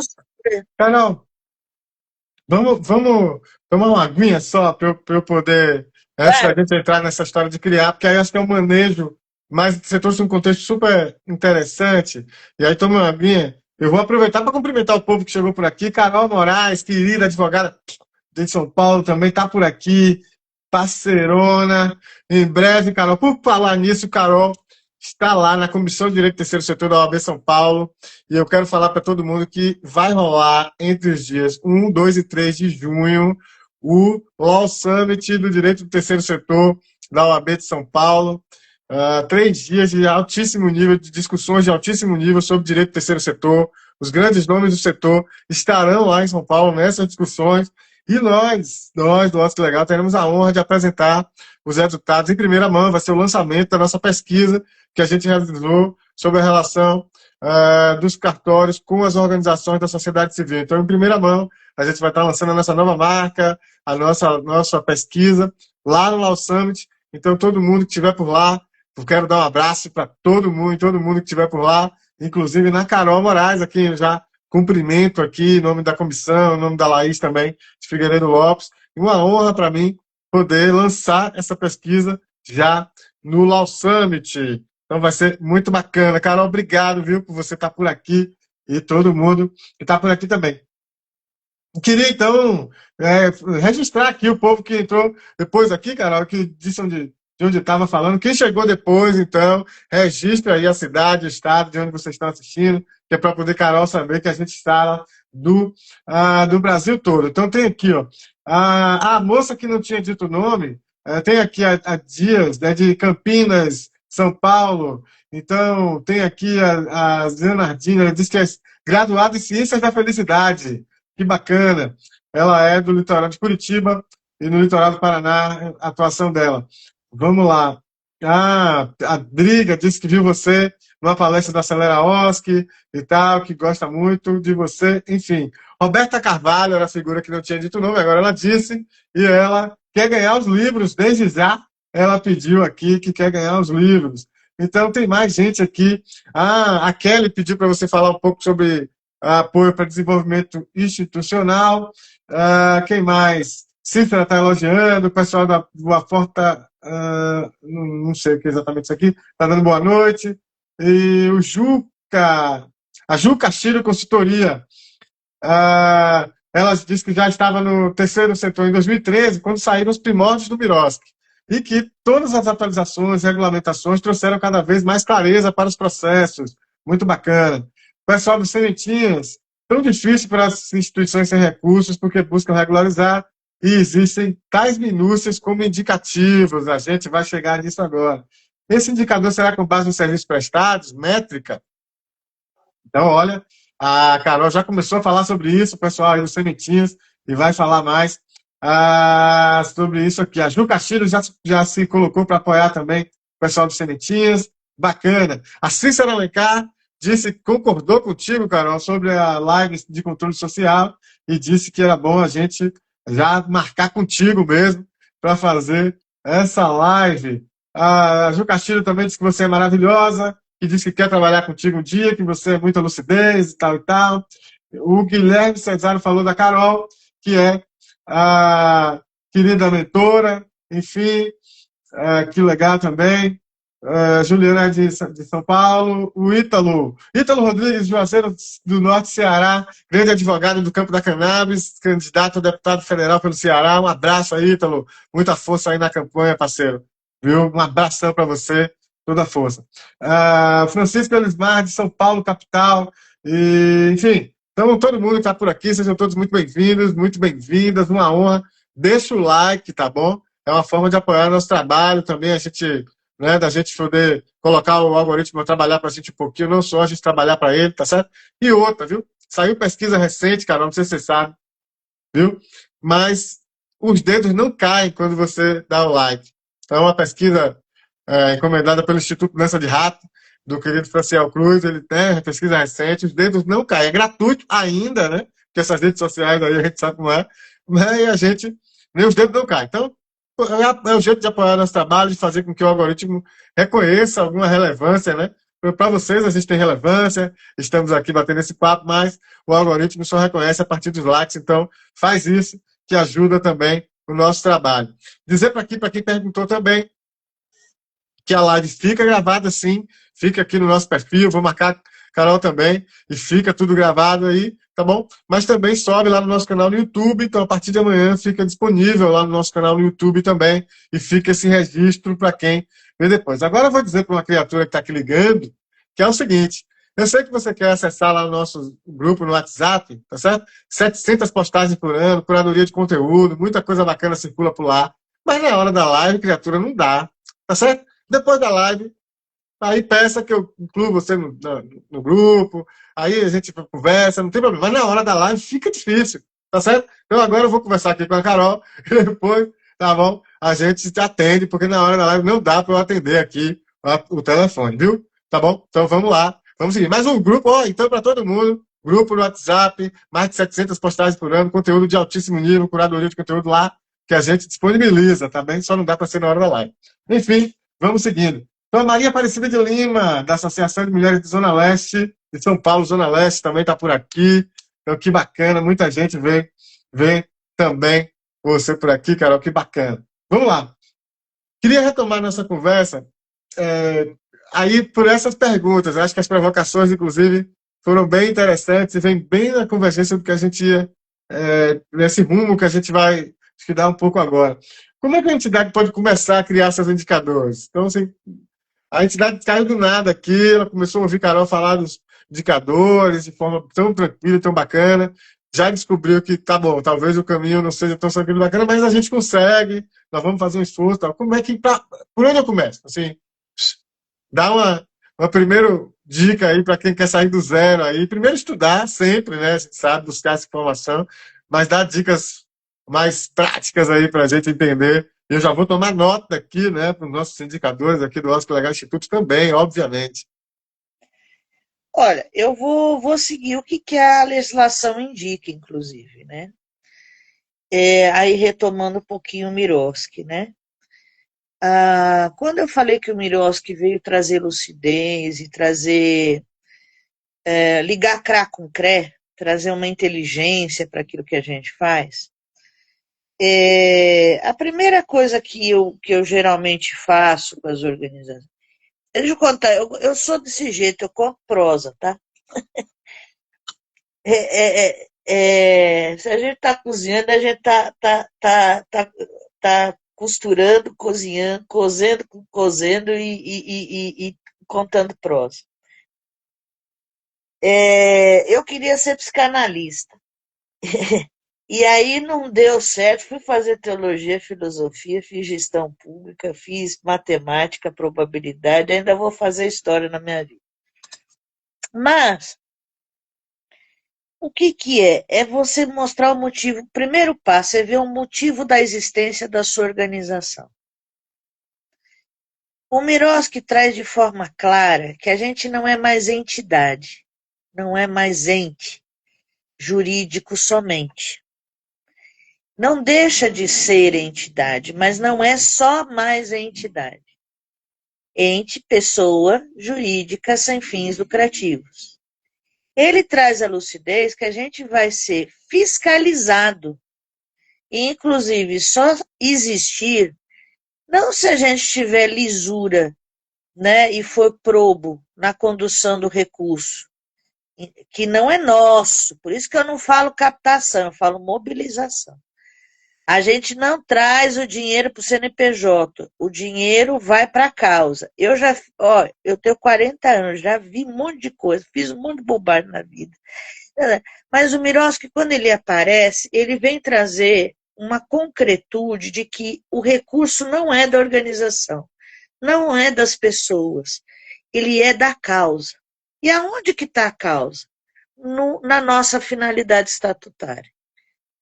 [SPEAKER 1] Carol, vamos tomar uma aguinha só para eu poder, antes da
[SPEAKER 2] Claro,
[SPEAKER 1] gente entrar nessa história de criar, porque aí acho que é um manejo, mas você trouxe um contexto super interessante, e aí toma uma aguinha. Eu vou aproveitar para cumprimentar o povo que chegou por aqui. Carol Moraes, querida advogada de São Paulo, também está por aqui, parceirona. Em breve, Carol, por falar nisso, Carol está lá na Comissão de Direito do Terceiro Setor da OAB São Paulo, e eu quero falar para todo mundo que vai rolar entre os dias 1, 2 e 3 de junho o Law Summit do Direito do Terceiro Setor da OAB de São Paulo. 3 dias de altíssimo nível, de discussões de altíssimo nível sobre direito do terceiro setor. Os grandes nomes do setor estarão lá em São Paulo nessas discussões. E nós do Ótica Legal, teremos a honra de apresentar os resultados em primeira mão. Vai ser o lançamento da nossa pesquisa que a gente realizou sobre a relação dos cartórios com as organizações da sociedade civil. Então, em primeira mão, a gente vai estar lançando a nossa nova marca, a nossa pesquisa lá no Law Summit. Então, todo mundo que estiver por lá, eu quero dar um abraço para todo mundo que estiver por lá, inclusive na Carol Moraes, aqui eu já cumprimento aqui, em nome da comissão, em nome da Laís também, de Figueiredo Lopes. E uma honra para mim poder lançar essa pesquisa já no Law Summit. Então vai ser muito bacana. Carol, obrigado, viu, por você estar por aqui e todo mundo que está por aqui também. Queria, então, registrar aqui o povo que entrou depois aqui, Carol, que disse de onde estava falando. Quem chegou depois, então, registre aí a cidade, o estado de onde vocês estão assistindo, que é para poder, Carol, saber que a gente está do Brasil todo. Então, tem aqui, ó, a moça que não tinha dito o nome, tem aqui a Dias, né, de Campinas, São Paulo. Então, tem aqui a Leonardina, ela diz que é graduada em Ciências da Felicidade. Que bacana. Ela é do litoral de Curitiba e no litoral do Paraná, a atuação dela. Vamos lá. A Driga disse que viu você numa palestra da Acelera OSC e tal, que gosta muito de você, enfim. Roberta Carvalho era a figura que não tinha dito o nome, agora ela disse, e ela quer ganhar os livros, desde já ela pediu aqui que quer ganhar os livros. Então tem mais gente aqui. Ah, a Kelly pediu para você falar um pouco sobre apoio para desenvolvimento institucional. Ah, quem mais? Cícera está elogiando, o pessoal do Aforta, não sei o que é exatamente isso aqui, está dando boa noite. E o Juca, a Juca Chiro Consultoria, ela disse que já estava no terceiro setor em 2013, quando saíram os primórdios do Mirosk, e que todas as atualizações, regulamentações trouxeram cada vez mais clareza para os processos. Muito bacana. O pessoal do Sementinhas, tão difícil para as instituições sem recursos, porque buscam regularizar, e existem tais minúcias como indicativos. A gente vai chegar nisso agora. Esse indicador será com base nos serviços prestados, métrica? Então, olha, a Carol já começou a falar sobre isso, o pessoal aí do Sementinhas, e vai falar mais sobre isso aqui. A Ju Castilho já se colocou para apoiar também o pessoal do Sementinhas. Bacana. A Cícera Alencar disse que concordou contigo, Carol, sobre a live de controle social e disse que era bom a gente já marcar contigo mesmo para fazer essa live. A Ju Castilho também disse que você é maravilhosa, que disse que quer trabalhar contigo um dia, que você é muita lucidez e tal e tal. O Guilherme Cesário falou da Carol, que é a querida mentora, enfim, que legal também. Juliana de São Paulo, o Ítalo Rodrigues, Juazeiro do Norte, Ceará, grande advogado do campo da cannabis, candidato a deputado federal pelo Ceará. Um abraço aí, Ítalo, muita força aí na campanha, parceiro, viu? Um abração para você, toda a força. Francisco Elismar, de São Paulo, capital, e, enfim, então todo mundo que está por aqui, sejam todos muito bem-vindos, muito bem-vindas, uma honra. Deixa o like, tá bom? É uma forma de apoiar o nosso trabalho também, a gente, né, da gente poder colocar o algoritmo a trabalhar para a gente um pouquinho, não só a gente trabalhar para ele, tá certo? E outra, viu? Saiu pesquisa recente, cara, não sei se você sabe, viu? Mas os dedos não caem quando você dá o like. Então, é uma pesquisa encomendada pelo Instituto Lança de Rato, do querido Franciel Cruz, ele tem uma pesquisa recente, os dedos não caem. É gratuito ainda, né? Porque essas redes sociais aí a gente sabe como é, né? E a gente, nem os dedos não caem. Então, é o jeito de apoiar nosso trabalho, de fazer com que o algoritmo reconheça alguma relevância, né? Para vocês, a gente tem relevância, estamos aqui batendo esse papo, mas o algoritmo só reconhece a partir dos likes, então faz isso, que ajuda também o nosso trabalho. Dizer para quem perguntou também, que a live fica gravada sim, fica aqui no nosso perfil, vou marcar Carol também, e fica tudo gravado aí, tá bom? Mas também sobe lá no nosso canal no YouTube, então a partir de amanhã fica disponível lá no nosso canal no YouTube também, e fica esse registro para quem vê depois. Agora eu vou dizer para uma criatura que está aqui ligando, que é o seguinte, eu sei que você quer acessar lá o nosso grupo no WhatsApp, tá certo? 700 postagens por ano, curadoria de conteúdo, muita coisa bacana circula por lá, mas na hora da live, criatura, não dá, tá certo? Depois da live, aí peça que eu incluo você no grupo, aí a gente conversa, não tem problema. Mas na hora da live fica difícil, tá certo? Então agora eu vou conversar aqui com a Carol e depois, tá bom? A gente te atende, porque na hora da live não dá para eu atender aqui o telefone, viu? Tá bom? Então vamos lá, vamos seguir. Mais um grupo, ó, então para todo mundo, grupo no WhatsApp, mais de 700 postagens por ano, conteúdo de altíssimo nível, curadoria de conteúdo lá, que a gente disponibiliza, tá bem? Só não dá para ser na hora da live. Enfim, vamos seguindo. Então, a Maria Aparecida de Lima, da Associação de Mulheres de Zona Leste, de São Paulo, Zona Leste, também está por aqui. Então, que bacana, muita gente vem também você por aqui, Carol, que bacana. Vamos lá. Queria retomar nossa conversa aí por essas perguntas. Acho que as provocações, inclusive, foram bem interessantes e vem bem na convergência do que a gente ia, nesse rumo que a gente vai estudar um pouco agora. Como é que a entidade pode começar a criar seus indicadores? Então, assim, a entidade caiu do nada aqui, ela começou a ouvir Carol falar dos indicadores de forma tão tranquila, tão bacana, já descobriu que, tá bom, talvez o caminho não seja tão tranquilo e bacana, mas a gente consegue, nós vamos fazer um esforço, tal. Como é que, por onde eu começo? Assim, dá uma primeira dica aí para quem quer sair do zero aí. Primeiro estudar sempre, né? A gente sabe, buscar essa informação, mas dar dicas mais práticas aí para a gente entender. Eu já vou tomar nota aqui, né, para os nossos indicadores aqui do Oscar Legal Instituto também, obviamente.
[SPEAKER 2] Olha, eu vou seguir o que a legislação indica, inclusive, né? Aí retomando um pouquinho o Miroski, né? Quando eu falei que o Miroski veio trazer lucidez e trazer, ligar CRA com CRE, trazer uma inteligência para aquilo que a gente faz, a primeira coisa que eu geralmente faço com as organizações. Deixa eu contar, eu sou desse jeito, eu conto prosa, tá? Se a gente está cozinhando, a gente tá costurando, cozinhando, cozendo e contando prosa. Eu queria ser psicanalista. E aí não deu certo, fui fazer teologia, filosofia, fiz gestão pública, fiz matemática, probabilidade, ainda vou fazer história na minha vida. Mas o que que é? É você mostrar o motivo. O primeiro passo é ver o motivo da existência da sua organização. O Miroski traz de forma clara que a gente não é mais entidade, não é mais ente jurídico somente. Não deixa de ser entidade, mas não é só mais entidade. Ente, pessoa jurídica sem fins lucrativos. Ele traz a lucidez que a gente vai ser fiscalizado e, inclusive, só existir, não se a gente tiver lisura, né, e for probo na condução do recurso, que não é nosso, por isso que eu não falo captação, eu falo mobilização. A gente não traz o dinheiro para o CNPJ, o dinheiro vai para a causa. Eu tenho 40 anos, já vi um monte de coisa, fiz um monte de bobagem na vida. Mas o Miroski, quando ele aparece, ele vem trazer uma concretude de que o recurso não é da organização, não é das pessoas, ele é da causa. E aonde que está a causa? Na nossa finalidade estatutária.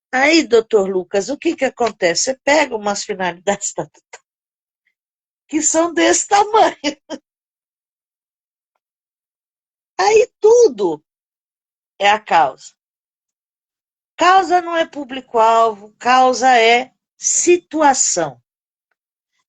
[SPEAKER 2] Aí, doutor Lucas, o que que acontece? Você pega umas finalidades estatutárias que são desse tamanho. Aí tudo é a causa. Causa não é público-alvo, causa é situação.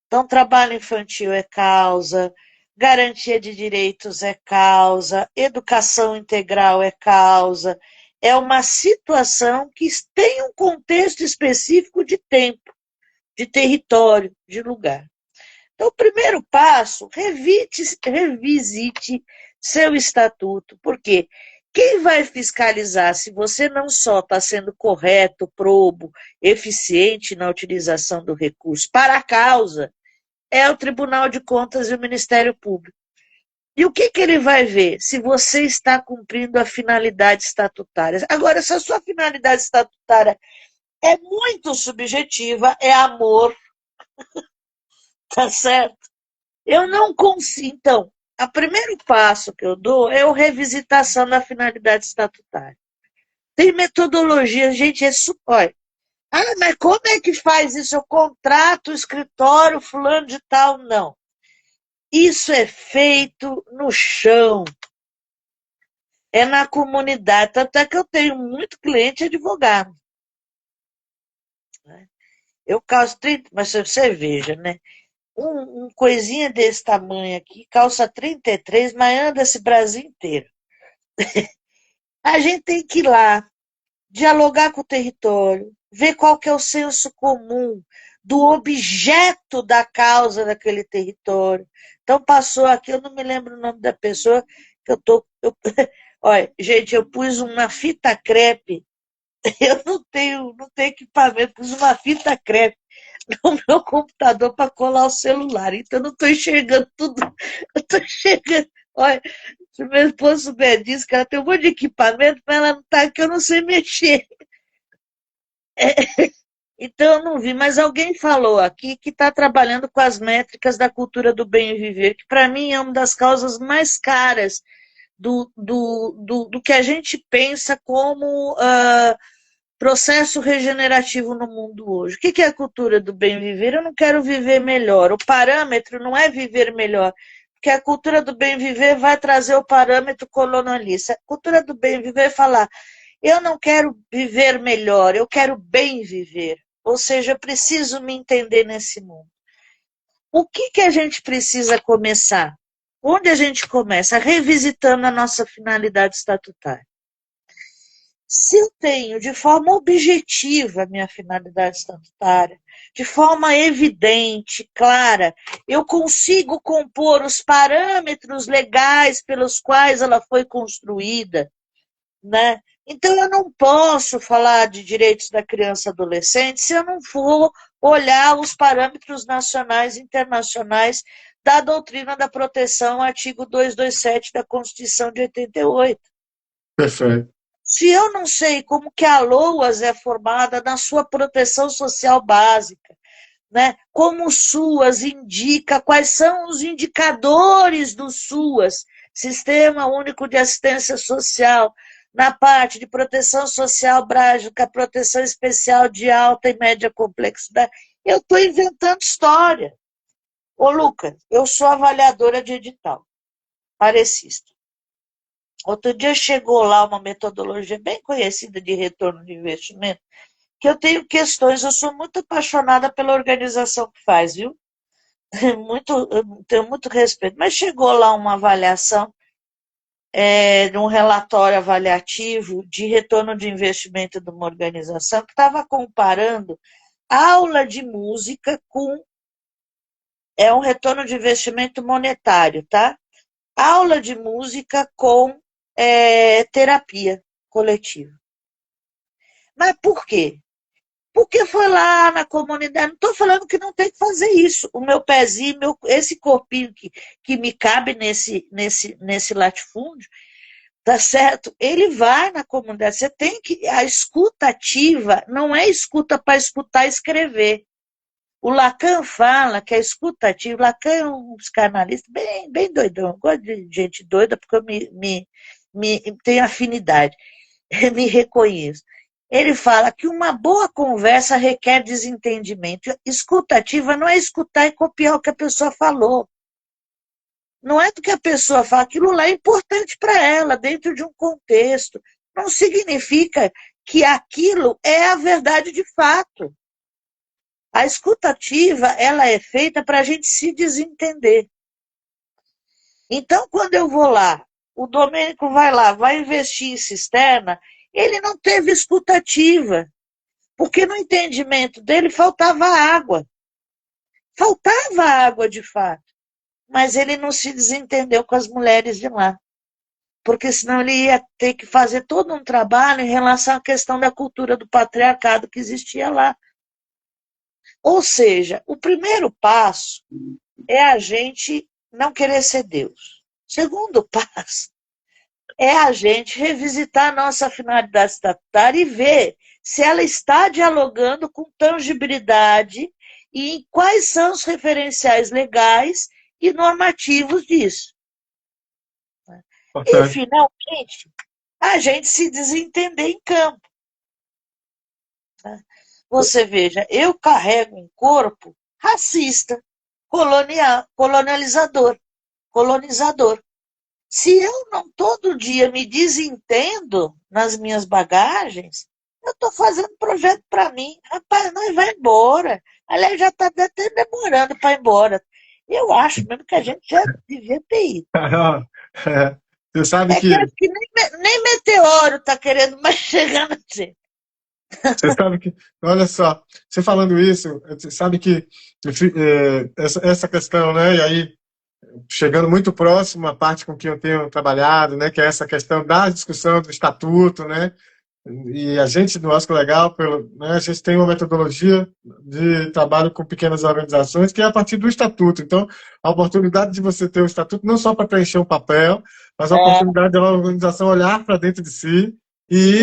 [SPEAKER 2] Então, trabalho infantil é causa, garantia de direitos é causa, educação integral é causa. É uma situação que tem um contexto específico de tempo, de território, de lugar. Então, o primeiro passo, revisite seu estatuto, porque quem vai fiscalizar se você não só está sendo correto, probo, eficiente na utilização do recurso para a causa, é o Tribunal de Contas e o Ministério Público. E o que, que ele vai ver? Se você está cumprindo a finalidade estatutária. Agora, se a sua finalidade estatutária é muito subjetiva, é amor, tá certo? Eu não consigo. Então, o primeiro passo que eu dou é a revisitação da finalidade estatutária. Tem metodologia, gente, olha, mas como é que faz isso? Eu contrato o escritório fulano de tal? Não. Isso é feito no chão, é na comunidade. Tanto é que eu tenho muito cliente advogado. Né? Eu calço 30, mas você veja, né? Um coisinha desse tamanho aqui, calça 33, mas anda esse Brasil inteiro. A gente tem que ir lá, dialogar com o território, ver qual que é o senso comum do objeto da causa daquele território. Então, passou aqui, eu não me lembro o nome da pessoa, que olha, gente, eu pus uma fita crepe, eu não tenho equipamento, pus uma fita crepe no meu computador para colar o celular, então eu não estou enxergando tudo, eu estou enxergando, olha, se meu esposo souber disso, que ela tem um monte de equipamento, mas ela não está aqui, eu não sei mexer. Então eu não vi, mas alguém falou aqui que está trabalhando com as métricas da cultura do bem viver, que para mim é uma das causas mais caras do que a gente pensa como processo regenerativo no mundo hoje. O que é a cultura do bem viver? Eu não quero viver melhor. O parâmetro não é viver melhor. que a cultura do bem viver vai trazer o parâmetro colonialista. A cultura do bem viver é falar, eu não quero viver melhor, eu quero bem viver. Ou seja, eu preciso me entender nesse mundo. O que a gente precisa começar? Onde a gente começa? Revisitando a nossa finalidade estatutária. Se eu tenho de forma objetiva a minha finalidade estatutária, de forma evidente, clara, eu consigo compor os parâmetros legais pelos quais ela foi construída, né? Então, eu não posso falar de direitos da criança e adolescente se eu não for olhar os parâmetros nacionais e internacionais da doutrina da proteção, artigo 227 da Constituição de 88.
[SPEAKER 1] Perfeito.
[SPEAKER 2] Se eu não sei como que a LOAS é formada na sua proteção social básica, né? Como o SUAS indica, quais são os indicadores do SUAS, Sistema Único de Assistência Social, na parte de proteção social básica, proteção especial de alta e média complexidade. Eu estou inventando história. Ô, Lucas, eu sou avaliadora de edital, parecista. Outro dia chegou lá uma metodologia bem conhecida de retorno de investimento, que eu tenho questões, eu sou muito apaixonada pela organização que faz, viu? Eu tenho muito respeito, mas chegou lá uma avaliação de um relatório avaliativo de retorno de investimento de uma organização que estava comparando aula de música com um retorno de investimento monetário, tá? Aula de música com terapia coletiva. Mas por quê? Porque foi lá na comunidade. Não estou falando que não tem que fazer isso. O meu pezinho, esse corpinho que me cabe nesse latifúndio, tá certo? Ele vai na comunidade. Você tem que. A escuta ativa não é escuta para escutar e escrever. O Lacan fala que a escuta ativa. Lacan é um psicanalista bem doidão. Eu gosto de gente doida porque eu tenho afinidade. Eu me reconheço. Ele fala que uma boa conversa requer desentendimento. Escutativa não é escutar e copiar o que a pessoa falou. Não é do que a pessoa fala, aquilo lá é importante para ela, dentro de um contexto. Não significa que aquilo é a verdade de fato. A escutativa, ela é feita para a gente se desentender. Então, quando eu vou lá, o Domênico vai lá, vai investir em cisterna, ele não teve escutativa, porque no entendimento dele faltava água. Faltava água de fato, mas ele não se desentendeu com as mulheres de lá, porque senão ele ia ter que fazer todo um trabalho em relação à questão da cultura do patriarcado que existia lá. Ou seja, o primeiro passo é a gente não querer ser Deus. O segundo passo é a gente revisitar a nossa finalidade estatutária e ver se ela está dialogando com tangibilidade e em quais são os referenciais legais e normativos disso. E,
[SPEAKER 1] Importante.
[SPEAKER 2] finalmente, a gente se desentender em campo. Você veja, eu carrego um corpo racista, colonizador. Se eu não todo dia me desentendo nas minhas bagagens, eu estou fazendo projeto para mim. Rapaz, nós vai embora. Aliás, já está até demorando para ir embora. Eu acho mesmo que a gente já devia ter ido.
[SPEAKER 1] Você sabe
[SPEAKER 2] É que
[SPEAKER 1] que
[SPEAKER 2] acho que nem meteoro está querendo mais chegar na gente.
[SPEAKER 1] Você sabe que, olha só, você falando isso, você sabe que essa questão, né, e aí, chegando muito próximo à parte com que eu tenho trabalhado, né, que é essa questão da discussão do estatuto, né, e a gente, do Osco Legal, né, a gente tem uma metodologia de trabalho com pequenas organizações que é a partir do estatuto. Então, a oportunidade de você ter o estatuto não só para preencher um papel, mas a oportunidade de uma organização olhar para dentro de si e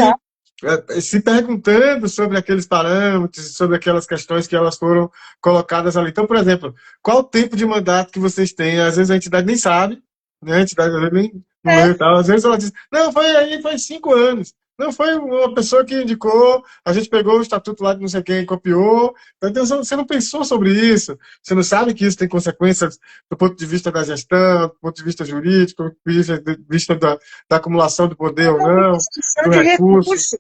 [SPEAKER 1] se perguntando sobre aqueles parâmetros, sobre aquelas questões que elas foram colocadas ali. Então, por exemplo, qual o tempo de mandato que vocês têm? Às vezes a entidade nem sabe, né? A entidade nem não leu e tal. Às vezes ela diz, não, foi 5 anos. Não foi uma pessoa que indicou, a gente pegou o estatuto lá de não sei quem e copiou. Então, você não pensou sobre isso. Você não sabe que isso tem consequências do ponto de vista da gestão, do ponto de vista jurídico, do ponto de vista da acumulação de poder
[SPEAKER 2] É
[SPEAKER 1] ou
[SPEAKER 2] uma
[SPEAKER 1] não,
[SPEAKER 2] administração
[SPEAKER 1] do
[SPEAKER 2] de
[SPEAKER 1] recurso,
[SPEAKER 2] recursos.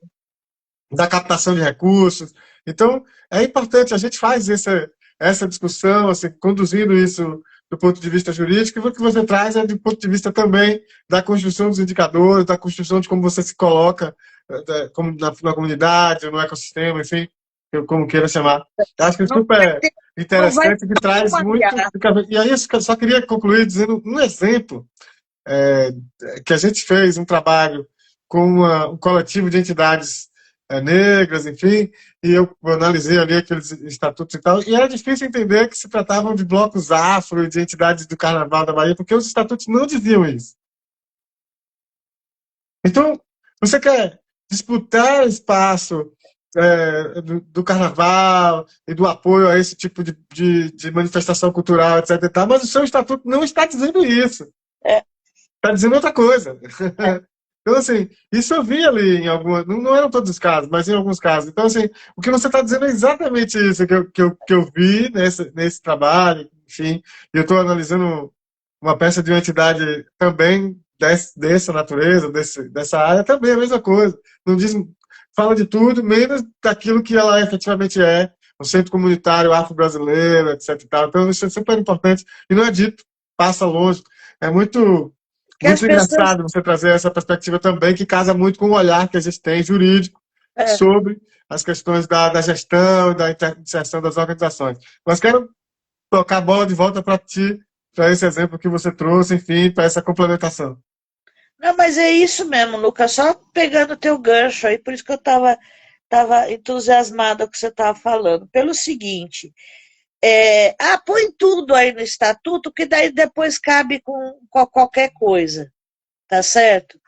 [SPEAKER 1] da captação de recursos. Então, é importante, a gente faz essa discussão, assim, conduzindo isso do ponto de vista jurídico, e o que você traz é do ponto de vista também da construção dos indicadores, da construção de como você se coloca como na comunidade, no ecossistema, enfim, como queira chamar. Eu acho que é
[SPEAKER 2] Não vai
[SPEAKER 1] super
[SPEAKER 2] ter, não vai
[SPEAKER 1] interessante, que
[SPEAKER 2] ter
[SPEAKER 1] traz
[SPEAKER 2] uma
[SPEAKER 1] muito.
[SPEAKER 2] IA.
[SPEAKER 1] E aí, eu só queria concluir dizendo um exemplo é, que a gente fez um trabalho com um coletivo de entidades negras, enfim, e eu analisei ali aqueles estatutos e tal, e era difícil entender que se tratavam de blocos afro e de entidades do Carnaval da Bahia, porque os estatutos não diziam isso. Então, você quer disputar espaço do Carnaval e do apoio a esse tipo de manifestação cultural, etc. E tal, mas o seu estatuto não está dizendo isso.
[SPEAKER 2] É,
[SPEAKER 1] Está dizendo outra coisa.
[SPEAKER 2] é.
[SPEAKER 1] Então, assim, isso eu vi ali em algumas. Não eram todos os casos, mas em alguns casos. Então, assim, o que você está dizendo é exatamente isso que eu vi nesse trabalho, enfim. E eu estou analisando uma peça de uma entidade também dessa natureza, dessa área, também é a mesma coisa. Não diz, fala de tudo, menos daquilo que ela efetivamente é, o centro comunitário afro-brasileiro, etc. E tal. Então, isso é super importante. E não é dito, passa longe. É
[SPEAKER 2] Que as
[SPEAKER 1] muito
[SPEAKER 2] pessoas.
[SPEAKER 1] engraçado você trazer essa perspectiva também, que casa muito com o olhar que a gente tem jurídico
[SPEAKER 2] É.
[SPEAKER 1] sobre as questões da gestão e da inserção das organizações. Mas quero tocar a bola de volta para ti, para esse exemplo que você trouxe, enfim, para essa complementação.
[SPEAKER 2] Não, mas é isso mesmo, Lucas. Só pegando teu gancho aí, por isso que eu tava entusiasmada com o que você estava falando. Pelo seguinte, põe tudo aí no estatuto, que daí depois cabe com qualquer coisa, tá certo?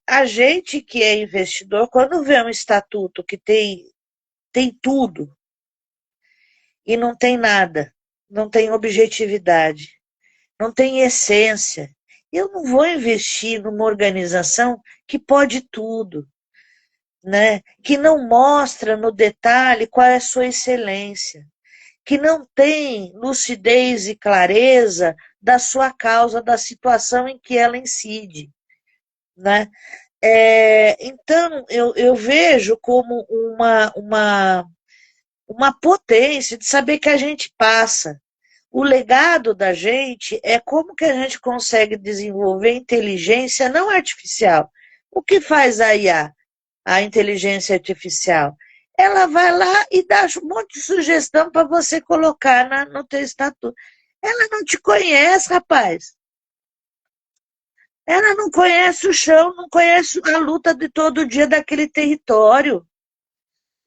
[SPEAKER 2] A gente que é investidor, quando vê um estatuto que tem tudo e não tem nada, não tem objetividade, não tem essência, eu não vou investir numa organização que pode tudo, né? Que não mostra no detalhe qual é a sua excelência, que não tem lucidez e clareza da sua causa, da situação em que ela incide, né? Então, eu vejo como uma potência de saber que a gente passa. O legado da gente é como que a gente consegue desenvolver inteligência não artificial. O que faz a IA, a inteligência artificial? Ela vai lá e dá um monte de sugestão para você colocar no teu estatuto. Ela não te conhece, rapaz. Ela não conhece o chão, não conhece a luta de todo dia daquele território.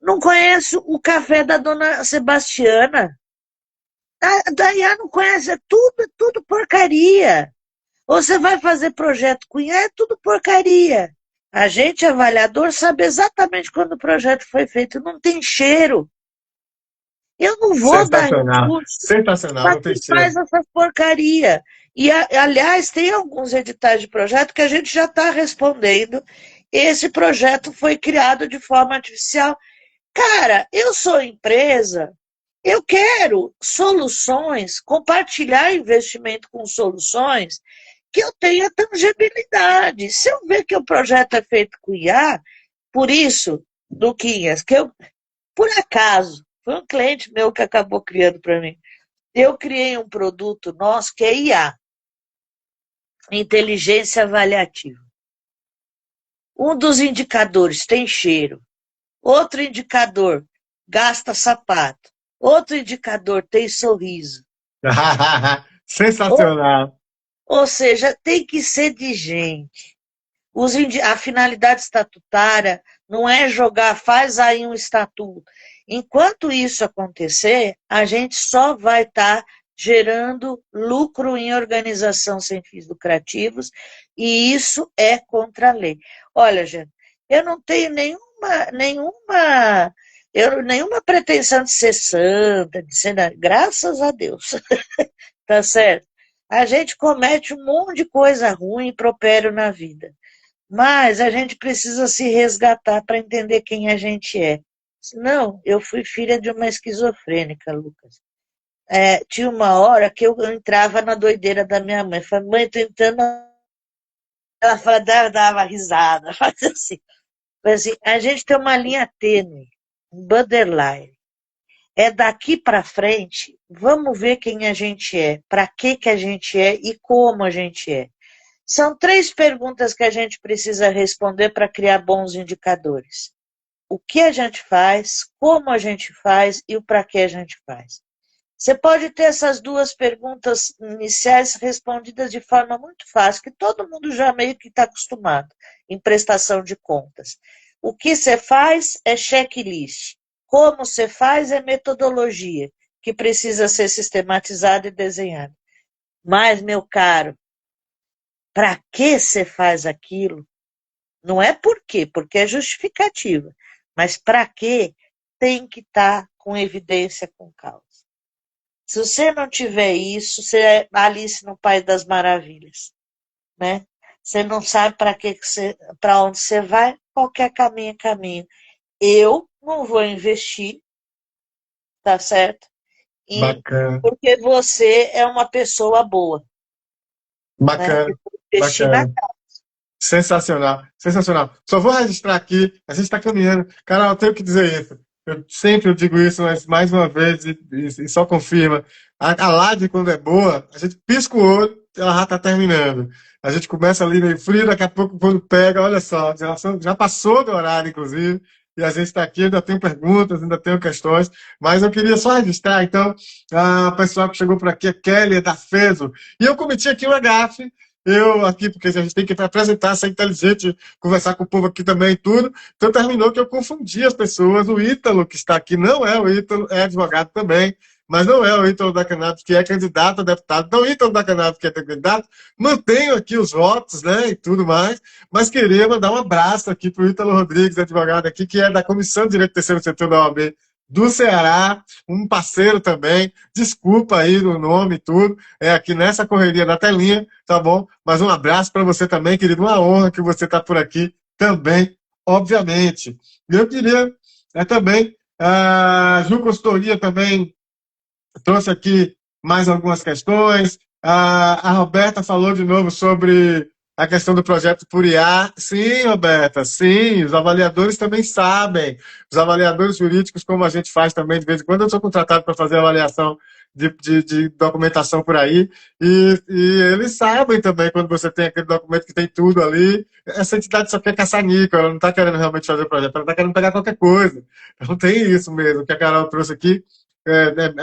[SPEAKER 2] Não conhece o café da dona Sebastiana. A Dayá não conhece, é tudo porcaria. Ou você vai fazer projeto com IA, é tudo porcaria. A gente, avaliador, sabe exatamente quando o projeto foi feito, não tem cheiro. Eu não vou dar
[SPEAKER 1] Sensacional.
[SPEAKER 2] recurso
[SPEAKER 1] Sensacional,
[SPEAKER 2] para
[SPEAKER 1] não tem
[SPEAKER 2] quem faz
[SPEAKER 1] cheiro.
[SPEAKER 2] essa porcaria. E, aliás, tem alguns editais de projeto que a gente já está respondendo. Esse projeto foi criado de forma artificial. Cara, eu sou empresa, eu quero soluções, compartilhar investimento com soluções que eu tenha tangibilidade. Se eu ver que o projeto é feito com IA, por isso, Luquinhas, que eu, por acaso, foi um cliente meu que acabou criando para mim. Eu criei um produto nosso que é IA, inteligência avaliativa. Um dos indicadores tem cheiro, outro indicador gasta sapato, outro indicador tem sorriso. Ou,
[SPEAKER 1] Sensacional.
[SPEAKER 2] ou seja, tem que ser de gente. A finalidade estatutária não é jogar, faz aí um estatuto. Enquanto isso acontecer, a gente só vai estar gerando lucro em organização sem fins lucrativos, e isso é contra a lei. Olha, gente, eu não tenho nenhuma pretensão de ser santa, de ser, graças a Deus, tá certo? A gente comete um monte de coisa ruim e impropério na vida. Mas a gente precisa se resgatar para entender quem a gente é. Não, eu fui filha de uma esquizofrênica, Lucas. Tinha uma hora que eu entrava na doideira da minha mãe. Falei, mãe, tô entrando. Ela dava risada, fazia assim. Mas, assim, a gente tem uma linha tênue, um borderline. É daqui para frente, vamos ver quem a gente é, para que a gente é e como a gente é. São três perguntas que a gente precisa responder para criar bons indicadores. O que a gente faz, como a gente faz e o para que a gente faz. Você pode ter essas duas perguntas iniciais respondidas de forma muito fácil, que todo mundo já meio que está acostumado em prestação de contas. O que você faz é checklist. Como você faz é metodologia, que precisa ser sistematizada e desenhada. Mas, meu caro, para que você faz aquilo? Não é por quê, porque é justificativa. Mas para que tem que estar com evidência, com causa. Se você não tiver isso, você é Alice no País das Maravilhas, né? Você não sabe para onde você vai, qualquer caminho é caminho. Eu não vou investir, tá certo? E
[SPEAKER 1] Bacana,
[SPEAKER 2] porque você é uma pessoa boa, né? Eu
[SPEAKER 1] bacana,
[SPEAKER 2] vou investir na
[SPEAKER 1] bacana. Sensacional, sensacional. Só vou registrar aqui, a gente está caminhando. Carol, eu tenho que dizer isso. Eu sempre digo isso, mas mais uma vez, e só confirma. A live, quando é boa, a gente pisca o olho, ela já está terminando. A gente começa ali meio frio, daqui a pouco, quando pega, olha só, já passou do horário, inclusive, e a gente está aqui, ainda tenho perguntas, ainda tenho questões, mas eu queria só registrar, então, a pessoa que chegou por aqui, a Kelly, da FESO, e eu cometi aqui uma gafe, eu aqui, porque a gente tem que apresentar, ser inteligente, conversar com o povo aqui também e tudo. Então terminou que eu confundi as pessoas. O Ítalo, que está aqui, não é o Ítalo, é advogado também, mas não é o Ítalo da Cannabis, que é candidato a deputado. Então, o Ítalo da Cannabis, que é candidato, mantenho aqui os votos, né, e tudo mais, mas queria mandar um abraço aqui para o Ítalo Rodrigues, advogado aqui, que é da Comissão de Direito do Terceiro Setor da OAB do Ceará, um parceiro também. Desculpa aí o nome e tudo, é aqui nessa correria da telinha, tá bom? Mas um abraço para você também, querido. Uma honra que você está por aqui também, obviamente. E eu queria também, a Ju Consultoria também trouxe aqui mais algumas questões. A Roberta falou de novo sobre a questão do projeto Puriá. Sim, Roberta, sim, os avaliadores também sabem. Os avaliadores jurídicos, como a gente faz também de vez em quando, eu sou contratado para fazer avaliação de documentação por aí, e eles sabem também quando você tem aquele documento que tem tudo ali. Essa entidade só quer caçar-níquel, ela não está querendo realmente fazer o projeto, ela está querendo pegar qualquer coisa. Então tem isso mesmo, que a Carol trouxe aqui,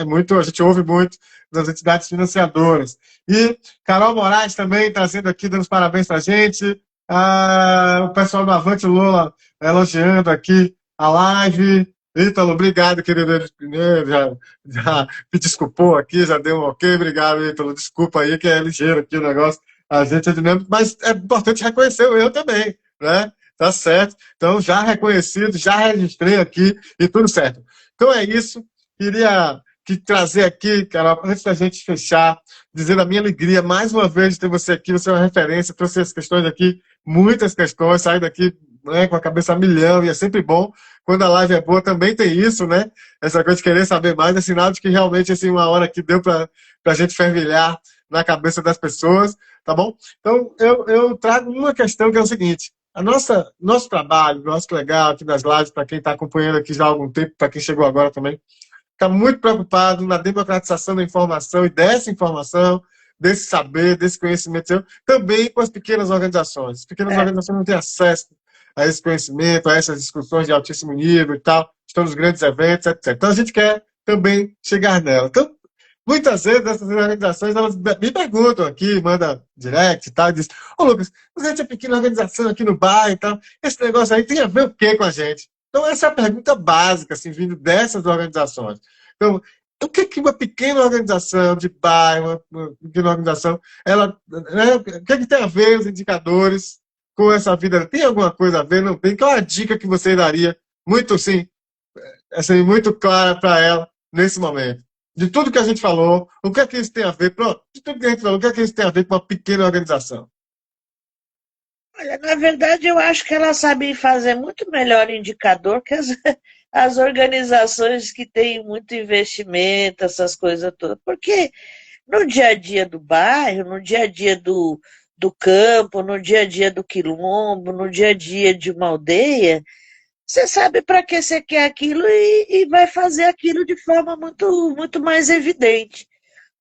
[SPEAKER 1] muito, a gente ouve muito das entidades financiadoras. E Carol Moraes também trazendo aqui, dando os parabéns para a gente. O pessoal do Avante Lula elogiando aqui a live. Ítalo, obrigado, querido. Já me desculpou aqui, já deu um ok. Obrigado, Ítalo. Desculpa aí, que é ligeiro aqui o negócio. A gente é dinâmico, mas é importante reconhecer o eu também, né? Tá certo. Então, já reconhecido, já registrei aqui e tudo certo. Então é isso. Queria trazer aqui, Carol, antes da gente fechar, dizer a minha alegria, mais uma vez, de ter você aqui, você é uma referência, trouxe as questões aqui, muitas questões, sair daqui, né, com a cabeça a milhão, e é sempre bom, quando a live é boa, também tem isso, né, essa coisa de querer saber mais, é sinal de que realmente, assim, uma hora que deu para a gente fervilhar na cabeça das pessoas, tá bom? Então, eu trago uma questão que é o seguinte, nosso trabalho, nosso legal aqui das lives, para quem está acompanhando aqui já há algum tempo, para quem chegou agora também, está muito preocupado na democratização da informação e dessa informação, desse saber, desse conhecimento, também com as pequenas organizações. As pequenas organizações não têm acesso a esse conhecimento, a essas discussões de altíssimo nível e tal, estão nos grandes eventos, etc. Então, a gente quer também chegar nela. Então, muitas vezes, essas organizações, elas me perguntam aqui, manda direct e tal, e diz, ô Lucas, a gente é pequena organização aqui no bairro e tal, esse negócio aí tem a ver o quê com a gente? Então, essa é a pergunta básica, assim, vindo dessas organizações. Então, o que que uma pequena organização de bairro, uma pequena organização, ela, né, o que tem a ver os indicadores com essa vida? Tem alguma coisa a ver? Não tem? Qual é a dica que você daria, muito assim, muito clara para ela nesse momento? De tudo que a gente falou, o que é que isso tem a ver? Pronto, de tudo que a gente falou, o que é que isso tem a ver com uma pequena organização?
[SPEAKER 2] Olha, na verdade, eu acho que elas sabem fazer muito melhor indicador que as organizações que têm muito investimento, essas coisas todas. Porque no dia a dia do bairro, no dia a dia do campo, no dia a dia do quilombo, no dia a dia de uma aldeia, você sabe para que você quer aquilo e vai fazer aquilo de forma muito, muito mais evidente.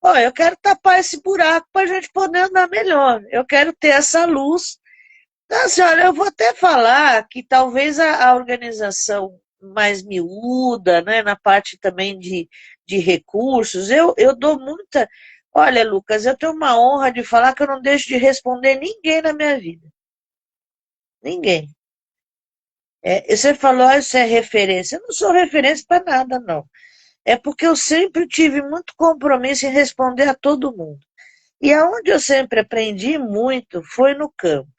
[SPEAKER 2] Ó, eu quero tapar esse buraco para a gente poder andar melhor. Eu quero ter essa luz. Então, senhora, eu vou até falar que talvez a organização mais miúda, né, na parte também de recursos, eu dou muita. Olha, Lucas, eu tenho uma honra de falar que eu não deixo de responder ninguém na minha vida. Ninguém. Você falou, ah, isso é referência. Eu não sou referência para nada, não. É porque eu sempre tive muito compromisso em responder a todo mundo. E aonde eu sempre aprendi muito foi no campo.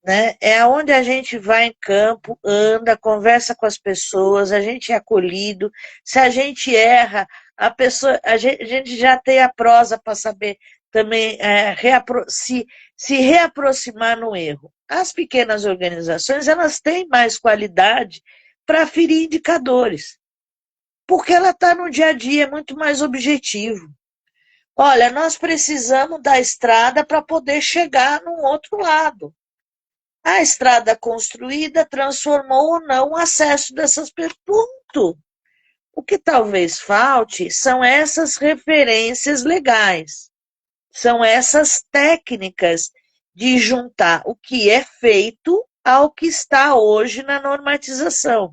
[SPEAKER 2] Né? É onde a gente vai em campo, anda, conversa com as pessoas, a gente é acolhido. Se a gente erra, a gente já tem a prosa para saber também se reaproximar no erro. As pequenas organizações elas têm mais qualidade para aferir indicadores, porque ela está no dia a dia, é muito mais objetivo. Olha, nós precisamos da estrada para poder chegar no outro lado. A estrada construída transformou ou não o acesso dessas pessoas. Ponto. O que talvez falte são essas referências legais, são essas técnicas de juntar o que é feito ao que está hoje na normatização.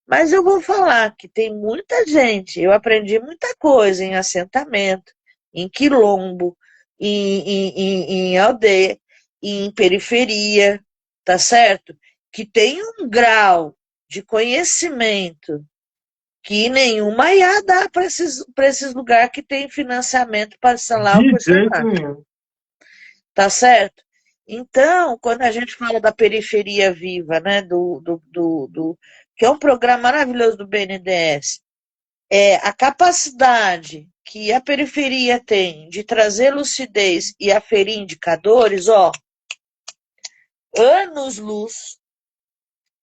[SPEAKER 2] Mas eu vou falar que tem muita gente, eu aprendi muita coisa em assentamento, em quilombo, em aldeia, em periferia, tá certo? Que tem um grau de conhecimento que nenhuma IA dá para esses lugares que tem financiamento parcelar ou
[SPEAKER 1] De jeito
[SPEAKER 2] porcentagem,
[SPEAKER 1] nenhum.
[SPEAKER 2] tá certo? Então, quando a gente fala da periferia viva, né, que é um programa maravilhoso do BNDES, a capacidade que a periferia tem de trazer lucidez e aferir indicadores, ó, anos-luz,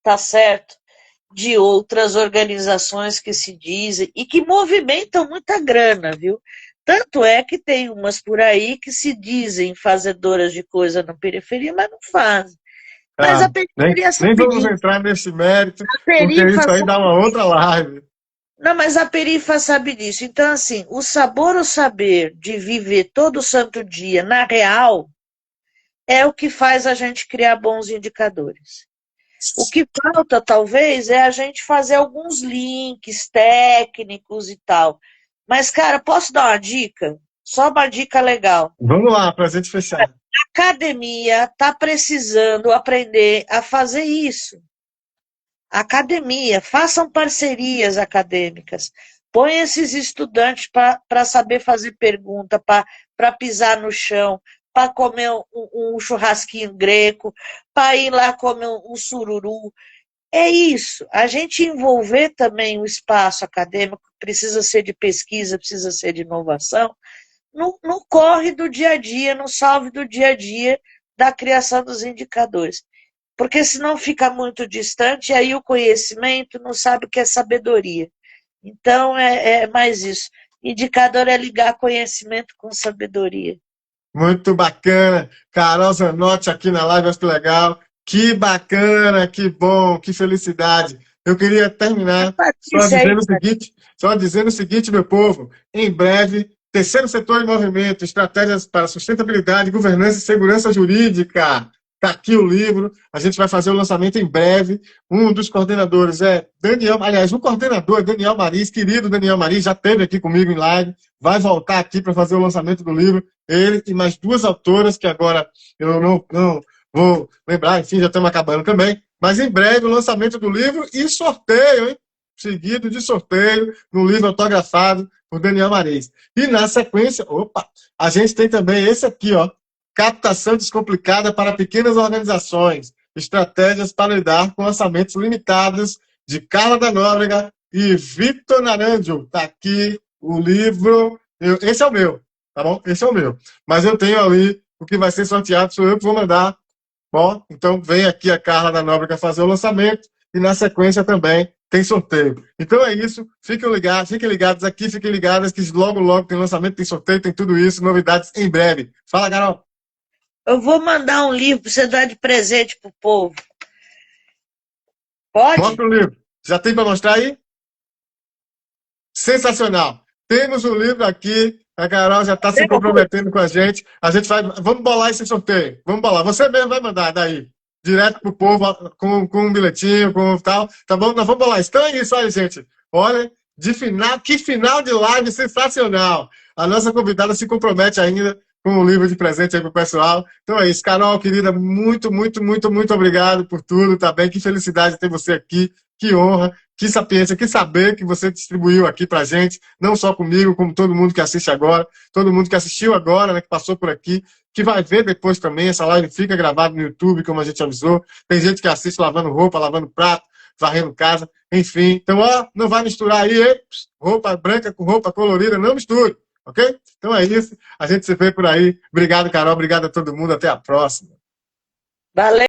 [SPEAKER 2] tá certo? De outras organizações que se dizem e que movimentam muita grana, viu? Tanto é que tem umas por aí que se dizem fazedoras de coisa na periferia, mas não fazem. Mas a
[SPEAKER 1] Ah, nem,
[SPEAKER 2] periferia
[SPEAKER 1] nem
[SPEAKER 2] sabe
[SPEAKER 1] vamos
[SPEAKER 2] disso.
[SPEAKER 1] entrar nesse mérito,
[SPEAKER 2] A
[SPEAKER 1] porque
[SPEAKER 2] perifa
[SPEAKER 1] isso aí dá
[SPEAKER 2] sabe
[SPEAKER 1] uma
[SPEAKER 2] disso.
[SPEAKER 1] outra live.
[SPEAKER 2] Não, mas a perifa sabe disso. Então, assim, o saber de viver todo santo dia na real é o que faz a gente criar bons indicadores. O que falta, talvez, é a gente fazer alguns links técnicos e tal. Mas, cara, posso dar uma dica? Só uma dica legal.
[SPEAKER 1] Vamos lá, para a gente fechar.
[SPEAKER 2] A academia está precisando aprender a fazer isso. Academia, façam parcerias acadêmicas. Põe esses estudantes para saber fazer pergunta, para pisar no chão, para comer um churrasquinho greco, para ir lá comer um sururu. É isso. A gente envolver também o espaço acadêmico, precisa ser de pesquisa, precisa ser de inovação, no corre do dia a dia, no salve do dia a dia da criação dos indicadores. Porque senão fica muito distante, e aí o conhecimento não sabe o que é sabedoria. Então, é mais isso. Indicador é ligar conhecimento com sabedoria.
[SPEAKER 1] Muito bacana. Carol Zanotti aqui na live, acho que legal. Que bacana, que bom, que felicidade. Eu queria
[SPEAKER 2] A
[SPEAKER 1] terminar
[SPEAKER 2] Patrícia aí,
[SPEAKER 1] só dizendo o seguinte, meu povo, em breve, terceiro setor em movimento, estratégias para sustentabilidade, governança e segurança jurídica. Está aqui o livro, a gente vai fazer o lançamento em breve. Um dos coordenadores é Daniel, aliás, o coordenador é Daniel Maris, querido Daniel Maris, já esteve aqui comigo em live, vai voltar aqui para fazer o lançamento do livro. Ele e mais duas autoras, que agora eu não vou lembrar, enfim, já estamos acabando também. Mas em breve o lançamento do livro e sorteio, hein? Seguido de sorteio no livro autografado por Daniel Maris. E na sequência, opa, a gente tem também esse aqui, ó, Captação Descomplicada para Pequenas Organizações, Estratégias para Lidar com Orçamentos Limitados, de Carla da Nóbrega e Vitor Naranjo. Está aqui o livro. Esse é o meu, tá bom? Esse é o meu. Mas eu tenho ali o que vai ser sorteado, sou eu que vou mandar Bom, então vem aqui a Carla da Nóbrega fazer o lançamento e na sequência também tem sorteio. Então é isso, fiquem ligados aqui, fiquem ligadas que logo, logo tem lançamento, tem sorteio, tem tudo isso, novidades em breve. Fala, Carol.
[SPEAKER 2] Eu vou mandar um livro para você dar de presente pro povo. Pode?
[SPEAKER 1] Mostra o livro. Já tem para mostrar aí? Sensacional. Temos o livro aqui, a Carol já está se comprometendo com a gente. A gente vai. Vamos bolar esse sorteio. Vamos bolar. Você mesmo vai mandar daí. Direto pro povo, com um bilhetinho, com tal. Tá bom? Nós vamos bolar isso. Então é isso aí, gente. Olha, que final de live sensacional. A nossa convidada se compromete ainda com o livro de presente aí pro pessoal. Então é isso. Carol, querida, muito, muito, muito, muito obrigado por tudo, tá bem? Que felicidade ter você aqui. Que honra. Que sapiência, que saber que você distribuiu aqui pra gente, não só comigo, como todo mundo que assiste agora, todo mundo que assistiu agora, né, que passou por aqui, que vai ver depois também, essa live fica gravada no YouTube, como a gente avisou, tem gente que assiste lavando roupa, lavando prato, varrendo casa, enfim. Então, ó, não vai misturar aí, hein? Roupa branca com roupa colorida, não misture, ok? Então é isso, a gente se vê por aí. Obrigado, Carol, obrigado a todo mundo, até a próxima.
[SPEAKER 2] Valeu.